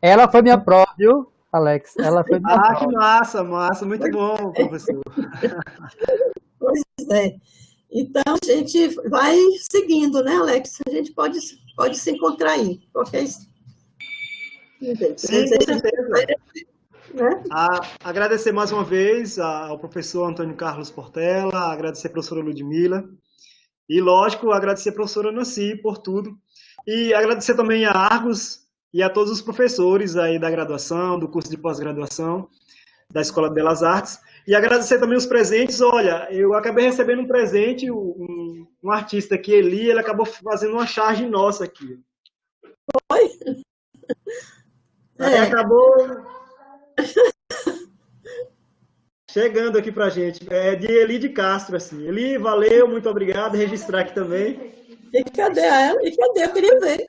Ela foi minha pró, viu, Alex? Ela foi minha pró. Que massa, muito bom, professor. Pois é. Então, a gente vai seguindo, né, Alex? A gente pode se encontrar aí, ok? Sim, com certeza. Né? Agradecer mais uma vez ao professor Antônio Carlos Portela, agradecer a professora Ludmila, e, lógico, agradecer a professora Nancy por tudo, e agradecer também a Argos e a todos os professores aí da graduação, do curso de pós-graduação, da Escola de Belas Artes, e agradecer também os presentes. Olha, eu acabei recebendo um presente, um artista aqui, Eli, ele acabou fazendo uma charge nossa aqui. Foi? Acabou chegando aqui pra gente. É de Eli de Castro, assim. Eli, valeu, muito obrigado. Registrar aqui também. E cadê ela? E cadê? Eu queria ver.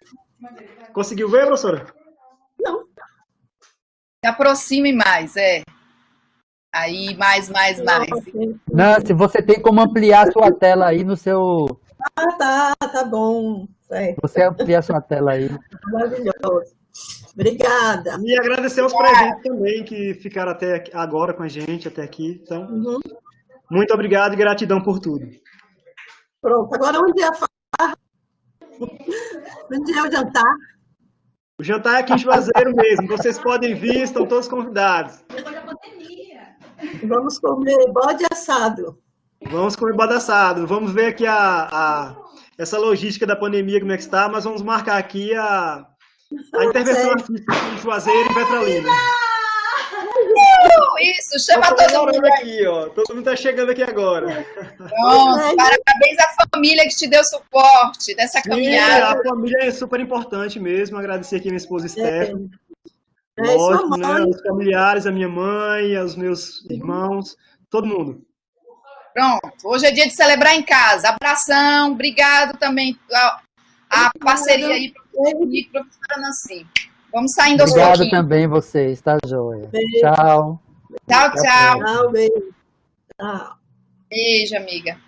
Conseguiu ver, professora? Não. Se aproxime mais, Aí, mais. Não, se você tem como ampliar sua tela aí no seu... Tá bom. Você amplia sua tela aí. Maravilhoso. Obrigada. E agradecer aos presentes também que ficaram até agora com a gente, até aqui. Então, muito obrigado e gratidão por tudo. Pronto, agora onde é a farra? Onde é o jantar? O jantar é aqui em Juazeiro mesmo. Vocês podem vir, estão todos convidados. Vamos comer bode assado. Vamos comer bode assado. Vamos ver aqui essa logística da pandemia, como é que está, mas vamos marcar aqui a intervenção artística em Juazeiro e Petrolina. Isso, chama todo mundo aqui, ó. Todo mundo está chegando aqui agora. Pronto, parabéns à família que te deu suporte nessa caminhada. A família é super importante mesmo. Agradecer aqui a minha esposa Esther. Lógico, né? Os familiares, a minha mãe, os meus irmãos, todo mundo. Pronto, hoje é dia de celebrar em casa. Abração, obrigado também a parceria aí, professora Nancy. Vamos saindo aos pouquinhos. Obrigado também vocês, tá, joia? Beijo. Tchau. Tchau, tchau. Tchau, beijo. Tchau. Beijo, amiga.